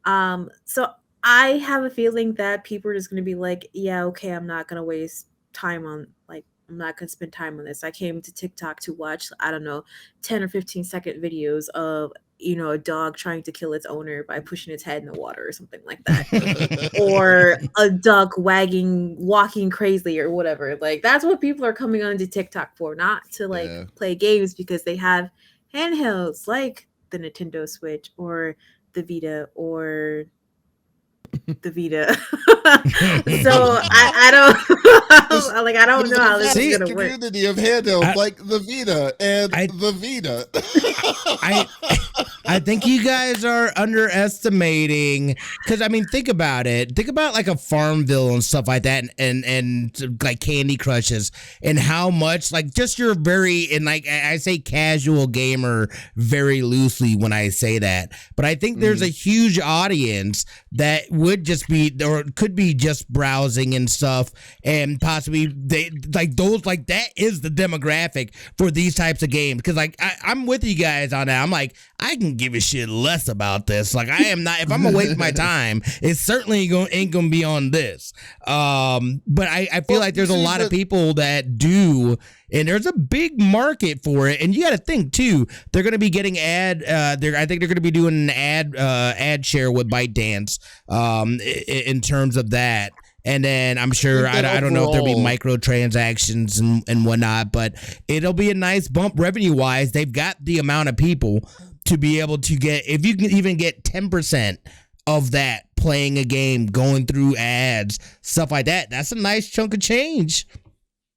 So I have a feeling that people are just going to be like, yeah, okay, I'm not going to waste time on, like, I'm not going to spend time on this. I came to TikTok to watch, I don't know, 10 or 15-second videos of, you know, a dog trying to kill its owner by pushing its head in the water or something like that. Or a duck walking crazily or whatever. Like, that's what people are coming onto TikTok for, not to, like, play games, because they have handhelds like the Nintendo Switch or the Vita or the Vita. So I don't like, I don't know how this is gonna work. Community of handhelds like the Vita and the Vita. I think you guys are underestimating, because I mean, think about it. Think about like a Farmville and stuff like that, and like Candy Crushes, and how much like just your very, and like I say casual gamer very loosely when I say that, but I think there's a huge audience that would just be, or could be just browsing and stuff, and possibly they like those, like that is the demographic for these types of games. Because like I'm with you guys on that. I'm like, I can give a shit less about this. Like I am not, if I'm gonna waste my time, it's certainly ain't gonna be on this. But I feel like there's a lot of people that do, and there's a big market for it. And you got to think too, they're going to be getting I think they're going to be doing an ad share with ByteDance in terms of that. And then I'm sure, I don't know if there'll be microtransactions and whatnot, but it'll be a nice bump revenue wise. They've got the amount of people to be able to get, if you can even get 10% of that playing a game, going through ads, stuff like that, that's a nice chunk of change.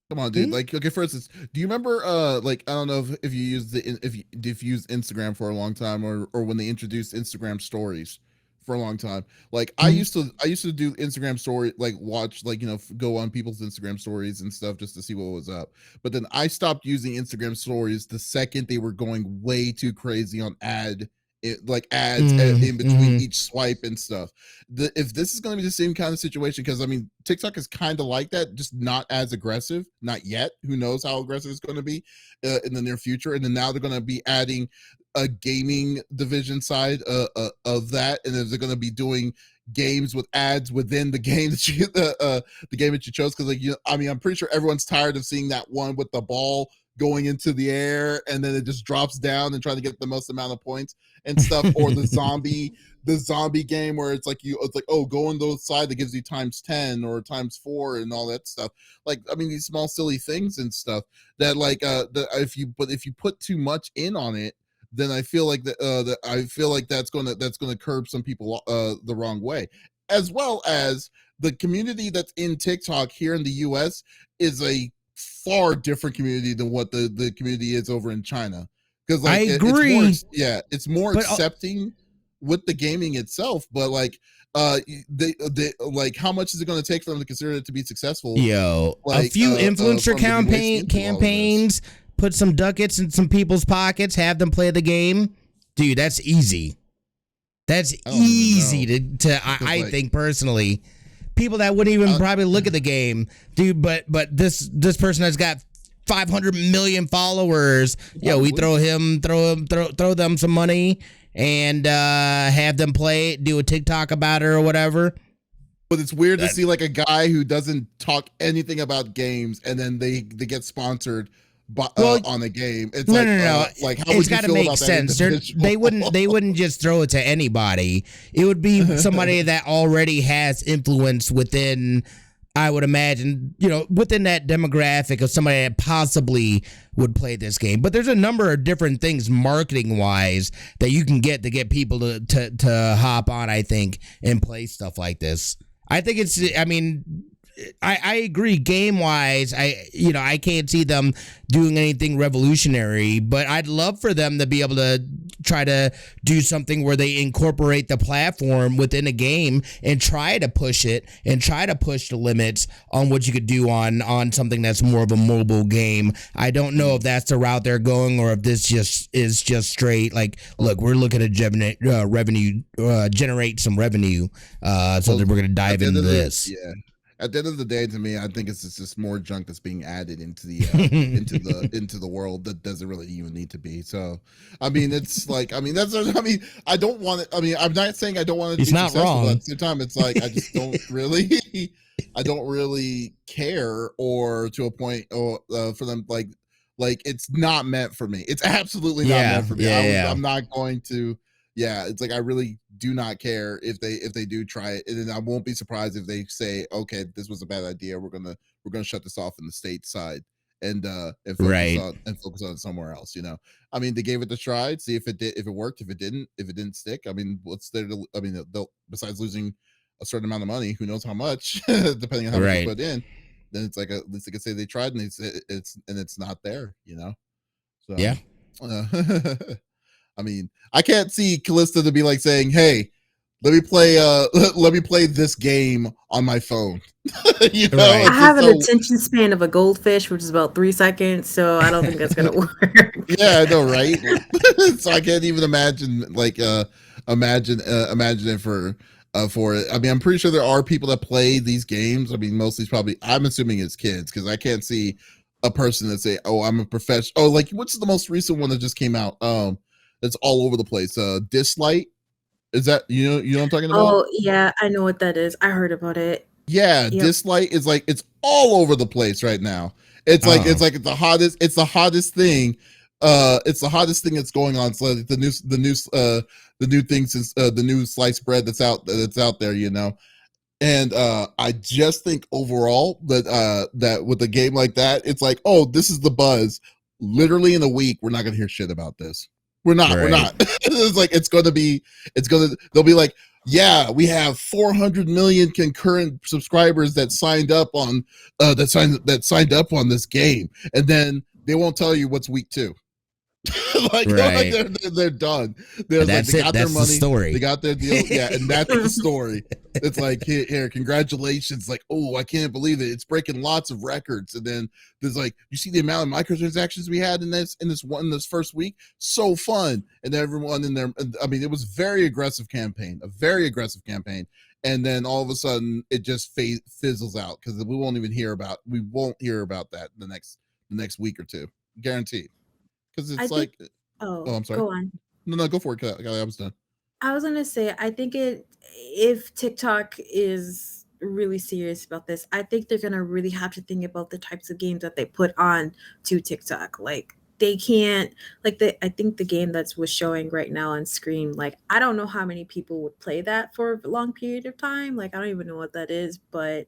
Come on, dude. Like, okay, for instance, do you remember, like, I don't know if you used if you used Instagram for a long time, or when they introduced Instagram stories for a long time. Like, I used to do Instagram story, like watch, like, you know, go on people's Instagram stories and stuff just to see what was up. But then I stopped using Instagram stories the second they were going way too crazy on ads in between each swipe and stuff. If this is going to be the same kind of situation, because I mean TikTok is kind of like that, just not as aggressive, not yet. Who knows how aggressive it's going to be in the near future. And then now they're going to be adding a gaming division side of that, and then they're going to be doing games with ads within the game that you the game that you chose. Because like, I mean, I'm pretty sure everyone's tired of seeing that one with the ball going into the air and then it just drops down and trying to get the most amount of points and stuff, or the zombie game where it's like oh, go on the side that gives you times 10 or times 4 and all that stuff. Like, I mean, these small silly things and stuff that like if you put too much in on it, then I feel like that's gonna curb some people the wrong way, as well as the community that's in TikTok here in the US is a far different community than what the community is over in China. Because like, I agree, it's more accepting with the gaming itself, but like they like, how much is it going to take for them to consider it to be successful? Like, a few influencer campaigns, put some ducats in some people's pockets, have them play the game, dude. That's easy. That's easy I think personally. People that wouldn't even probably look at the game, dude. But this person has got 500 million followers. We throw them some money and have them play it, do a TikTok about it or whatever. But it's weird to see like a guy who doesn't talk anything about games, and then they get sponsored on a game. It's no. Like, how it's got to make sense. They wouldn't just throw it to anybody. It would be somebody that already has influence within, I would imagine, within that demographic of somebody that possibly would play this game. But there's a number of different things marketing wise that you can get to get people to hop on, I think, and play stuff like this. I think I agree. Game wise, I can't see them doing anything revolutionary, but I'd love for them to be able to try to do something where they incorporate the platform within a game and try to push it and try to push the limits on what you could do on something that's more of a mobile game. I don't know if that's the route they're going, or if this is just straight like, look, we're looking to generate some revenue, so that we're going to dive into this. Yeah. At the end of the day, to me, I think it's just more junk that's being added into the into the world that doesn't really even need to be. So, I mean, it's like, I don't want it. I mean, I'm not saying I don't want it to be successful, wrong. But at the same time, it's like, I just don't really, care, or to a point, or for them, like it's not meant for me. It's absolutely not meant for me. I'm not going to. Yeah, it's like, I really do not care if they do try it, and then I won't be surprised if they say, okay, this was a bad idea. We're gonna shut this off in the state side and focus on it somewhere else. I mean, they gave it a try, see if it worked. If it didn't stick, I mean, what's there to? I mean, they'll, besides losing a certain amount of money, who knows how much, depending on how much you put in. Then it's like, at least they could say they tried, and it's not there. So yeah. I mean, I can't see Callista to be like saying, "Hey, let me play this game on my phone." I have an attention span of a goldfish, which is about 3 seconds, so I don't think that's gonna work. Yeah, I know, right? So I can't even imagine imagine it for for it. I mean, I'm pretty sure there are people that play these games. I mean, mostly it's probably, I'm assuming it's kids, because I can't see a person that say, "Oh, I'm a professional." Oh, like what's the most recent one that just came out? That's all over the place. Dislight. Is that you know what I'm talking about? Oh, yeah, I know what that is. I heard about it. Yeah, Yep. Dislight is like it's all over the place right now. It's the hottest thing. It's the hottest thing that's going on. It's like the new thing since the new sliced bread that's out there, you know. And I just think overall that with a game like that, it's like, oh, this is the buzz. Literally in a week, we're not gonna hear shit about this. We're not. It's like they'll be like, yeah, we have 400 million concurrent subscribers that signed up on that signed up on this game, and then they won't tell you what's week 2. like they're done. There's like they got their money, the story. they got their deal, yeah, and that's the story. It's like here, congratulations, like, oh, I can't believe it, it's breaking lots of records. And then there's like, you see the amount of microtransactions we had in this first week, so fun. And everyone in there, I mean, it was a very aggressive campaign. And then all of a sudden it just fizzles out, because we won't hear about that the next week or two, guaranteed. Because it's I'm sorry. Go on. No, go for it. I was done. I was gonna say, I think if TikTok is really serious about this, I think they're gonna really have to think about the types of games that they put on to TikTok. Like they can't, I think the game that's was showing right now on screen, like I don't know how many people would play that for a long period of time. Like I don't even know what that is, but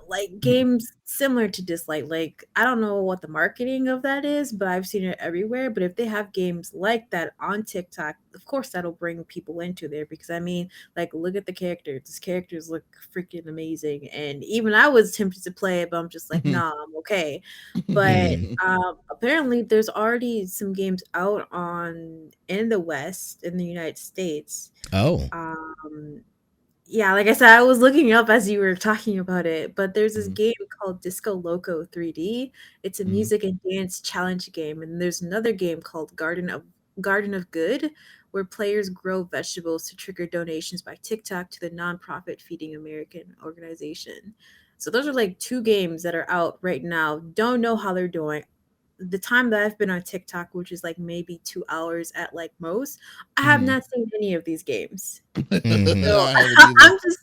like games similar to Dislike, like I don't know what the marketing of that is, but I've seen it everywhere. But if they have games like that on TikTok, of course that'll bring people into there, because I mean, like, look at the characters. These characters look freaking amazing, and even I was tempted to play it, but I'm just like, nah, I'm okay. But apparently there's already some games out in the West, in the United States. Oh. Yeah, like I said, I was looking up as you were talking about it, but there's this game called Disco Loco 3D. It's a music and dance challenge game, and there's another game called Garden of Good, where players grow vegetables to trigger donations by TikTok to the nonprofit Feeding American organization. So those are like 2 games that are out right now. Don't know how they're doing. The time that I've been on TikTok, which is like maybe 2 hours at like most, I have not seen any of these games. So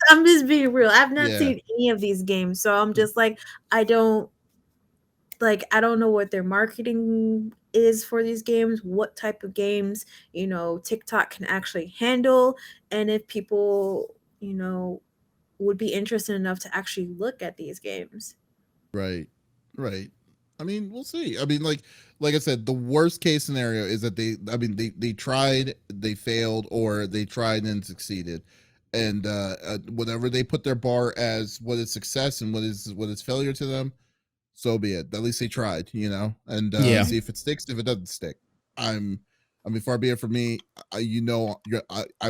I'm just being real. I've not seen any of these games. So I'm just like, I don't know what their marketing is for these games, what type of games, TikTok can actually handle, and if people, would be interested enough to actually look at these games. Right. I mean, we'll see. I mean, like I said, the worst case scenario is that they tried, they failed, or they tried and succeeded. And whatever they put their bar as what is success and what is failure to them, so be it. At least they tried, and see if it sticks. If it doesn't stick, I mean, far be it for me. I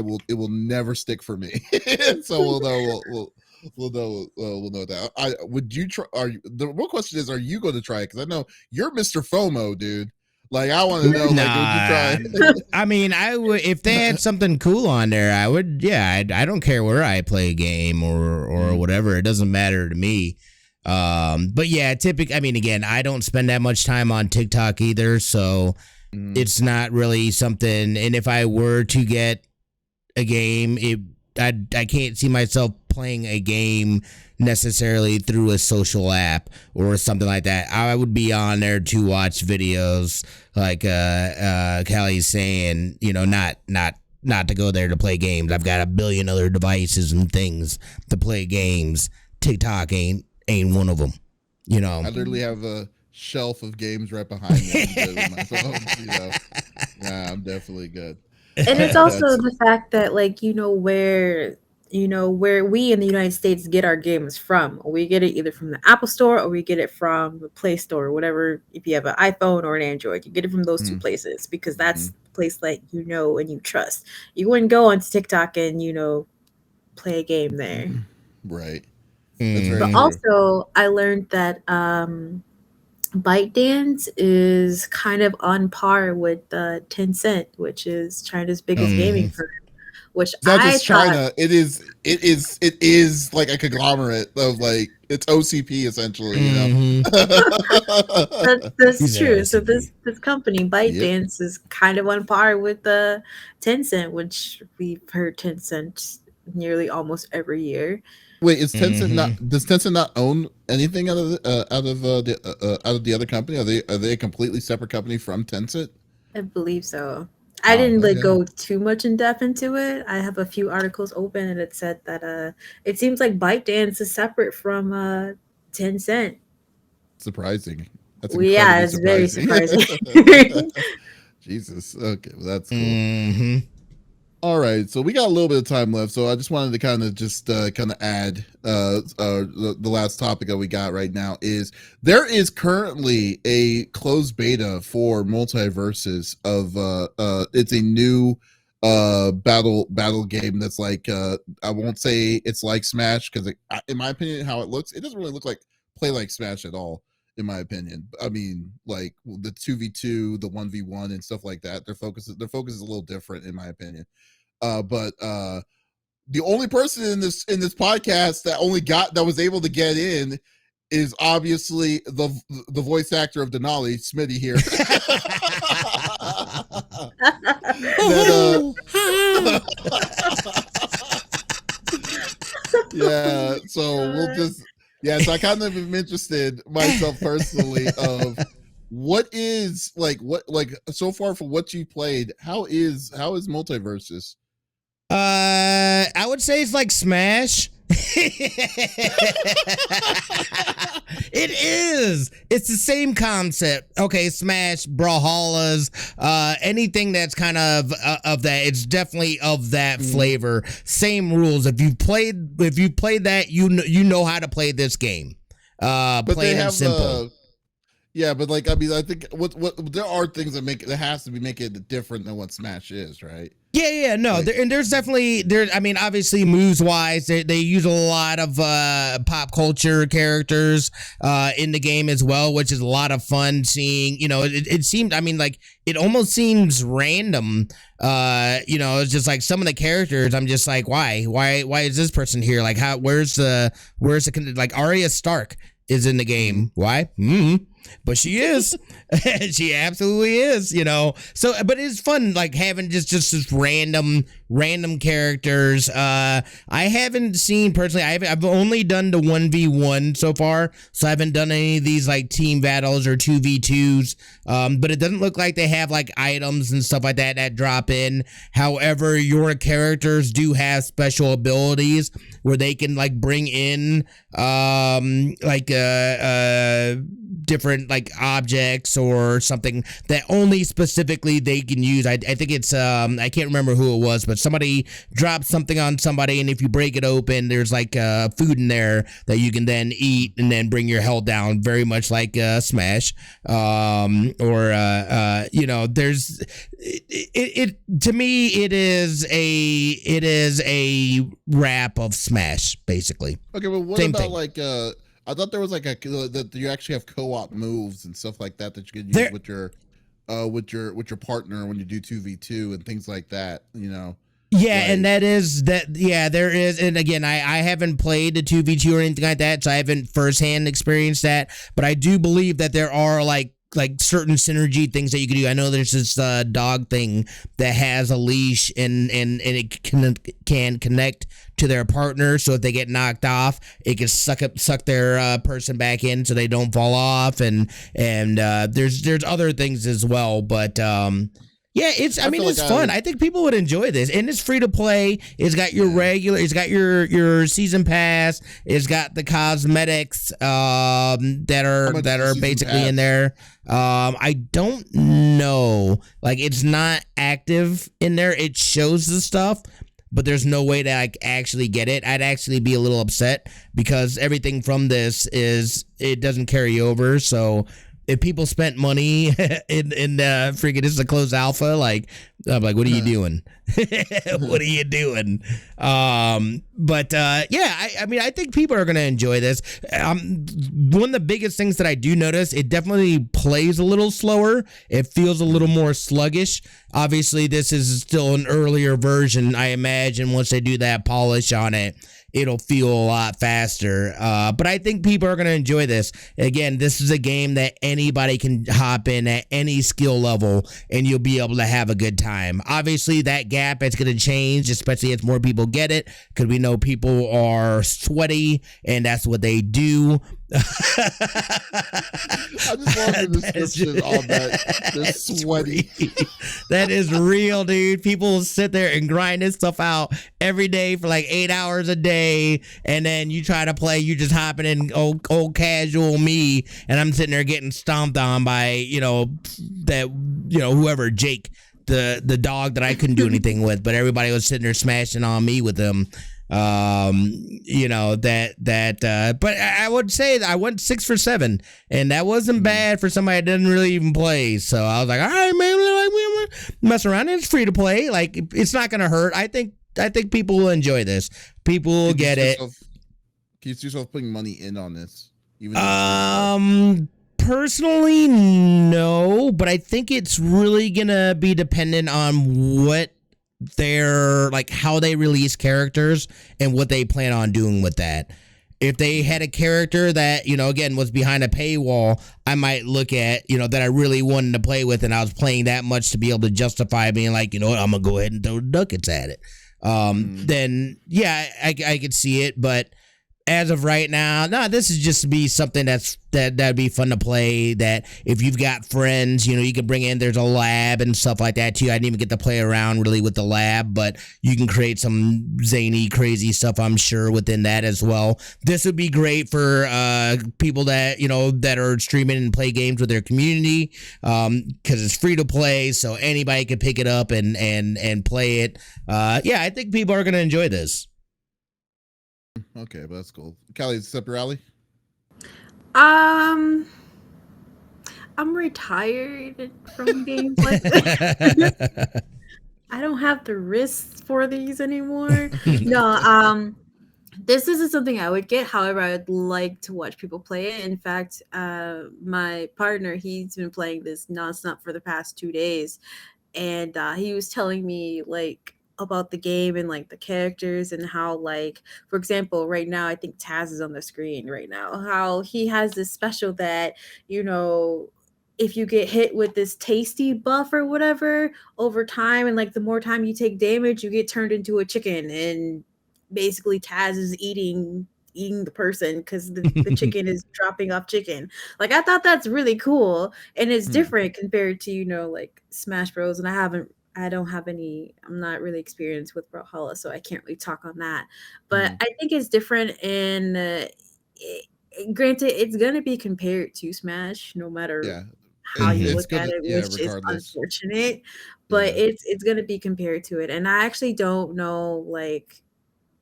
will. It will never stick for me. So we'll know. We'll know that. Would you try? The real question is, are you going to try it? Because I know you're Mr. FOMO, dude. Like, I want to know. Like, would you try? I mean, I would, if they had something cool on there. I would. Yeah, I don't care where I play a game or whatever. It doesn't matter to me. But yeah, I mean, again, I don't spend that much time on TikTok either, so it's not really something. And if I were to get a game, I can't see myself playing a game necessarily through a social app or something like that. I would be on there to watch videos, like Callie's saying, not to go there to play games. I've got a billion other devices and things to play games. TikTok ain't one of them. I literally have a shelf of games right behind me on my phone. Yeah, I'm definitely good. And it's also the fact that, like, where we in the United States get our games from. We get it either from the Apple Store or we get it from the Play Store, or whatever. If you have an iPhone or an Android, you get it from those 2 places, because that's the place that and you trust. You wouldn't go onto TikTok and play a game there. Right. That's very true. Also, I learned that ByteDance is kind of on par with Tencent, which is China's biggest gaming firm, which It's not I just thought China. It is like a conglomerate of like it's OCP essentially. You know. Mhm. that's He's true. an So SCP. this company Yep. ByteDance is kind of on par with Tencent, which we've heard Tencent nearly almost every year. Wait, is Tencent not? Mhm. Does Tencent not own anything out of the other company? Are they a completely separate company from Tencent? I believe so. I Oh, didn't like okay. go too much in depth into it. I have a few articles open and it said that it seems like ByteDance is separate from Tencent. Surprising. That's Well, yeah, incredibly it's very surprising. surprising. Jesus. Okay, well, that's cool. Mhm. All right, so we got a little bit of time left, so I just wanted to kind of add the last topic that we got right now is there is currently a closed beta for multiverses of it's a new battle game that's like I won't say it's like Smash because in my opinion how it looks it doesn't really look like play like Smash at all in my opinion. I mean, like the 2v2, the 1v1 and stuff like that, their focus is a little different in my opinion. But the only person in this podcast that was able to get in is obviously the voice actor of Denali, Smitty here. that yeah, so we'll just so I kind of am interested myself personally of what so far for what you played, how is multiverses? I would say it's like Smash. It is. It's the same concept. Okay, Smash, Brawlhalla's, anything that's kind of that. It's definitely of that flavor. Same rules. If you played that, you know how to play this game. But Plain they and have simple. yeah, but like I mean, I think what there are things that has to be make it different than what Smash is, right? Yeah, no, Like- and there's definitely I mean, obviously, moves wise, they use a lot of pop culture characters in the game as well, which is a lot of fun seeing. You know, it seemed, I mean, like it almost seems random. You know, it's just like some of the characters. I'm just like, why is this person here? Like, where's the like Arya Stark is in the game? Why? But she is. She absolutely is, you know. So, but it's fun, like having just this random characters. I haven't seen personally. I've only done the 1v1 so far, so I haven't done any of these like team battles or 2v2s. But it doesn't look like they have like items and stuff like that drop in. However, your characters do have special abilities where they can like bring in different like objects or something that only specifically they can use. I think it's I can't remember who it was, but somebody dropped something on somebody, and if you break it open, there's like food in there that you can then eat and then bring your health down, very much like Smash. You know, there's it to me it is a wrap of Smash basically. Okay, but what Same about thing. like I thought there was like that you actually have co-op moves and stuff like that you could use with your partner when you do 2v2 and things like that, you know. Yeah, Like- and that is that. Yeah, there is, and again, I haven't played the 2v2 or anything like that, so I haven't firsthand experienced that. But I do believe that there are like certain synergy things that you can do. I know there's this dog thing that has a leash and it can connect to their partner, so if they get knocked off, it can suck their person back in so they don't fall off, and there's other things as well, but yeah, it's fun. I think people would enjoy this, and it's free to play. It's got your it's got your season pass. It's got the cosmetics that are basically in there. I don't know, like it's not active in there. It shows the stuff, but there's no way to like actually get it. I'd actually be a little upset because everything from this it doesn't carry over. So if people spent money in freaking this is a closed alpha, like I'm like, what are you doing? What are you doing? But yeah, I mean, I think people are gonna enjoy this. One of the biggest things that I do notice, it definitely plays a little slower. It feels a little more sluggish. Obviously, this is still an earlier version. I imagine once they do that polish on it, it'll feel a lot faster. But I think people are going to enjoy this. Again, this is a game that anybody can hop in at any skill level and you'll be able to have a good time. Obviously, that gap is going to change, especially as more people get it, because we know people are sweaty and that's what they do. I just love the description on that. They're sweaty. That is real, dude. People will sit there and grind this stuff out every day for like 8 hours a day, and then you try to play, you just hopping in old casual me, and I'm sitting there getting stomped on by whoever, Jake, the dog that I couldn't do anything with, but everybody was sitting there smashing on me with him. But I would say that I went 6 for 7, and that wasn't bad for somebody that didn't really even play. So I was like, all right, man, like we mess around. It's free to play. Like, it's not gonna hurt. I think people will enjoy this. People will get it. Can you see yourself putting money in on this? Personally, no, but I think it's really gonna be dependent on what how they release characters and what they plan on doing with that. If they had a character that, again, was behind a paywall, I might look at, that I really wanted to play with, and I was playing that much to be able to justify being like, what, I'm going to go ahead and throw ducats at it. Then, yeah, I could see it, but as of right now, no, this is just be something that'd be fun to play. That if you've got friends, you can bring in. There's a lab and stuff like that too. I didn't even get to play around really with the lab, but you can create some zany, crazy stuff, I'm sure, within that as well. This would be great for people that that are streaming and play games with their community, because it's free to play, so anybody can pick it up and play it. Yeah, I think people are gonna enjoy this. Okay, but that's cool. Callie, is this up your alley? I'm retired from games like that. I don't have the wrists for these anymore. No, this isn't something I would get. However, I would like to watch people play it. In fact, my partner, he's been playing this nonstop for the past 2 days, and he was telling me about the game and the characters and how, for example, right now I think Taz is on the screen right now, how he has this special that if you get hit with this tasty buff or whatever over time, and the more time you take damage, you get turned into a chicken, and basically Taz is eating the person because the chicken is dropping off chicken. I thought that's really cool, and it's different compared to Smash Bros. And I'm not really experienced with Brawlhalla, so I can't really talk on that. But I think it's different, and granted, it's gonna be compared to Smash, no matter how you look at it, which is unfortunate. But it's gonna be compared to it, and I actually don't know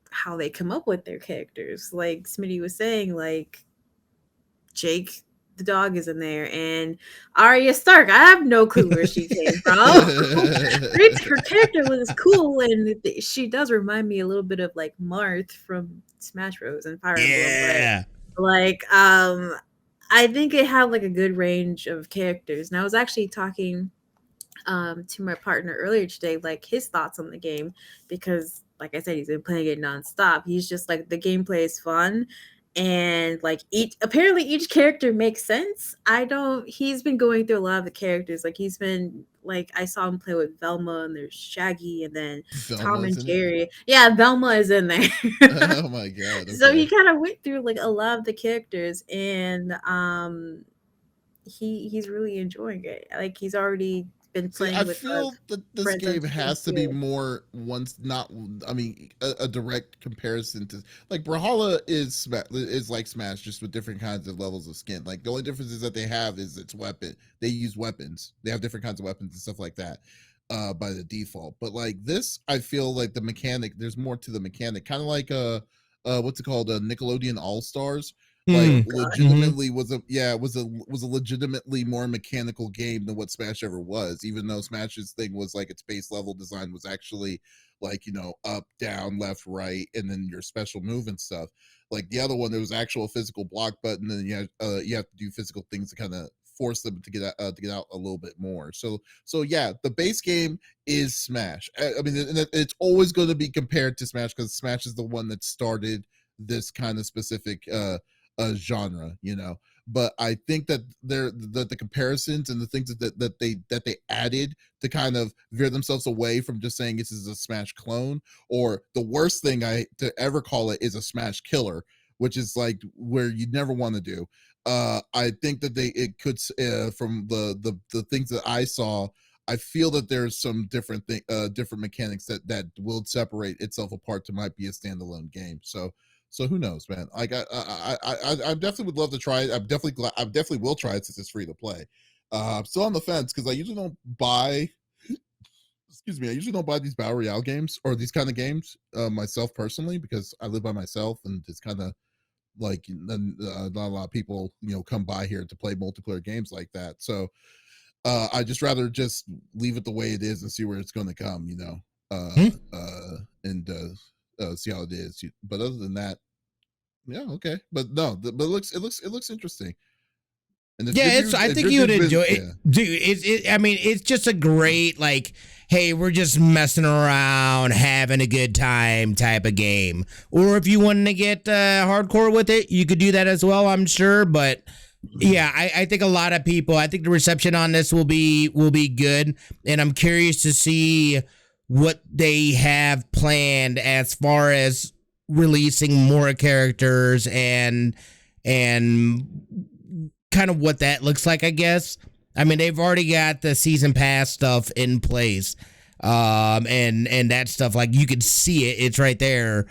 how they come up with their characters. Like Smitty was saying, Jake the dog is in there, and Arya Stark, I have no clue where she came from. Her character was cool, and she does remind me a little bit of Marth from Smash Bros. And Fire Emblem. I think it had a good range of characters. And I was actually talking to my partner earlier today, his thoughts on the game, because like I said, he's been playing it nonstop. He's just the gameplay is fun, and each character makes sense. He's been going through a lot of the characters. He's been I saw him play with Velma, and there's Shaggy, and then Tom and Jerry. Yeah, Velma is in there. Oh my god. Okay. So he kind of went through a lot of the characters, and he's really enjoying it. He's already been playing. I feel that this game has to be more a direct comparison to Brawlhalla is like Smash, just with different kinds of levels of skin. The only difference is that they have is its weapon. They use weapons. They have different kinds of weapons and stuff like that by the default. But this, I feel the mechanic, there's more to the mechanic, kind of what's it called, Nickelodeon All Stars. like Hmm. legitimately was a legitimately more mechanical game than what Smash ever was, even though Smash's thing was like its base level design was actually like, you know, up, down, left, right, and then your special move and stuff. Like the other one, there was actual physical block button, and you have to do physical things to kind of force them to get out a little bit more. So yeah, the base game is Smash. I mean, it's always going to be compared to Smash because Smash is the one that started this kind of specific genre, you know. But I think that the comparisons and the things that they added to kind of veer themselves away from just saying this is a Smash clone, or the worst thing I to ever call it is a Smash killer, which is like where you never want to do. I think that it could from the things that I saw, I feel that there's some different mechanics that will separate itself apart to might be a standalone game. So who knows, man? Like I definitely would love to try it. I definitely will try it since it's free to play. I'm still on the fence because I usually don't buy. Excuse me. I usually don't buy these battle royale games or these kind of games myself personally because I live by myself and it's kind of like not a lot of people, you know, come by here to play multiplayer games like that. So I just rather just leave it the way it is and see where it's going to come, you know, and see how it is. But other than that, yeah, okay. But no, but it looks interesting. And Yeah, I think you would enjoy it, yeah. dude. I mean, it's just a great like, hey, we're just messing around, having a good time type of game. Or if you wanted to get hardcore with it, you could do that as well, I'm sure. But yeah, I think a lot of people. I think the reception on this will be good, and I'm curious to see what they have planned as far as releasing more characters and kind of what that looks like, I guess. I mean, they've already got the season pass stuff in place. And that stuff, like you could see it, it's right there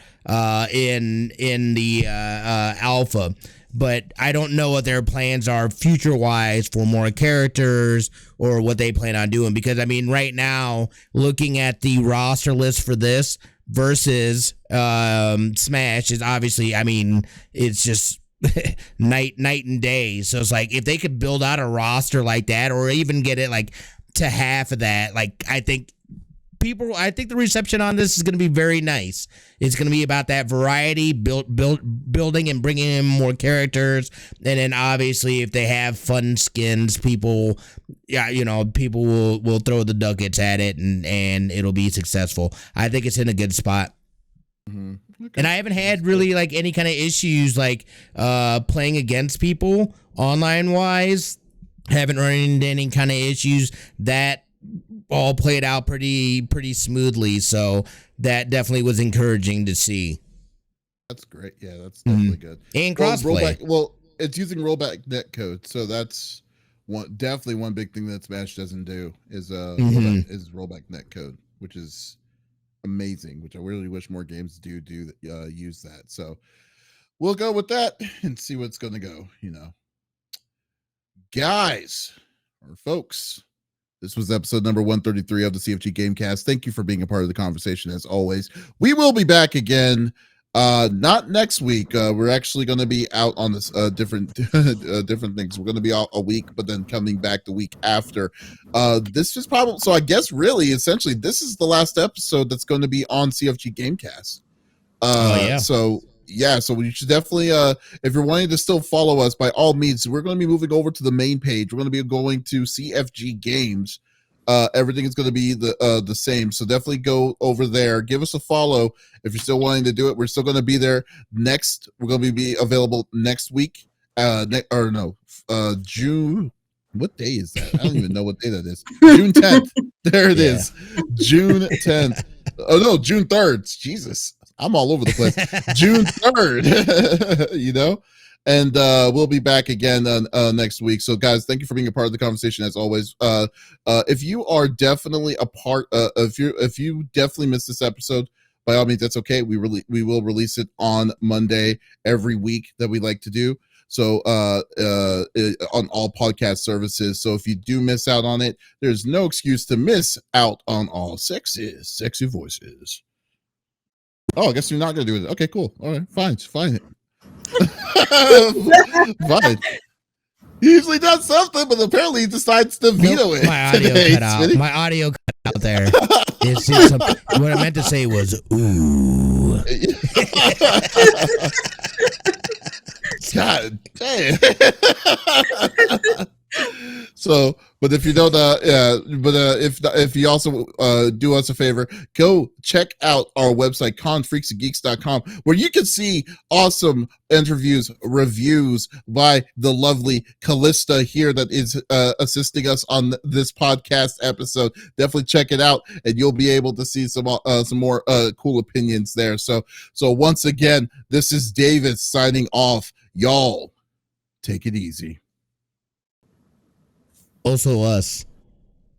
in the alpha. But I don't know what their plans are future wise for more characters or what they plan on doing, because I mean, right now, looking at the roster list for this versus Smash is obviously, I mean, it's just night and day. So it's like if they could build out a roster like that, or even get it like to half of that, like I think the reception on this is going to be very nice. It's going to be about that variety, building and bringing in more characters, and then obviously if they have fun skins, people will throw the ducats at it, and it'll be successful. I think it's in a good spot. Mm-hmm. Okay. And I haven't had really like any kind of issues like playing against people online wise. Haven't run into any kind of issues. That all played out pretty smoothly. So that definitely was encouraging to see. That's great. Yeah, that's definitely good. And crossplay. Well, it's using rollback netcode, so that's definitely one big thing that Smash doesn't do is rollback netcode, which is amazing, which I really wish more games do use that. So we'll go with that and see what's going to go, you know. Guys or folks, this was episode number 133 of the CFG Gamecast. Thank you for being a part of the conversation as always. We will be back again not next week. We're actually going to be out on this different things. We're going to be out a week, but then coming back the week after. This is probably, so I guess really essentially this is the last episode that's going to be on CFG Gamecast. So you should definitely if you're wanting to still follow us, by all means, we're going to be moving over to the main page. We're going to be going to CFG Games. Everything is going to be the same, so definitely go over there, give us a follow if you're still wanting to do it. We're still going to be there next. We're going to be available next week. June. What day is that? I don't even know what day that is. June 10th. There it is. June 10th. Oh no, June 3rd. Jesus, I'm all over the place. June 3rd. You know. And we'll be back again next week. So, guys, thank you for being a part of the conversation as always. If you are definitely a part, if you definitely missed this episode, by all means, that's okay. We will release it on Monday every week that we like to do. So on all podcast services. So if you do miss out on it, there's no excuse to miss out on all sexy voices. Oh, I guess you're not gonna do it. Okay, cool. All right, fine. Fine. He usually does something, but apparently he decides to veto it. My audio today, cut out. Smitty. My audio cut out there. It's just what I meant to say was ooh. God damn. So, but if you don't, if you also do us a favor, go check out our website, confreaksandgeeks.com, where you can see awesome interviews, reviews by the lovely Callista here that is assisting us on this podcast episode. Definitely check it out, and you'll be able to see some more cool opinions there. So once again, this is David signing off. Y'all, take it easy. Also us.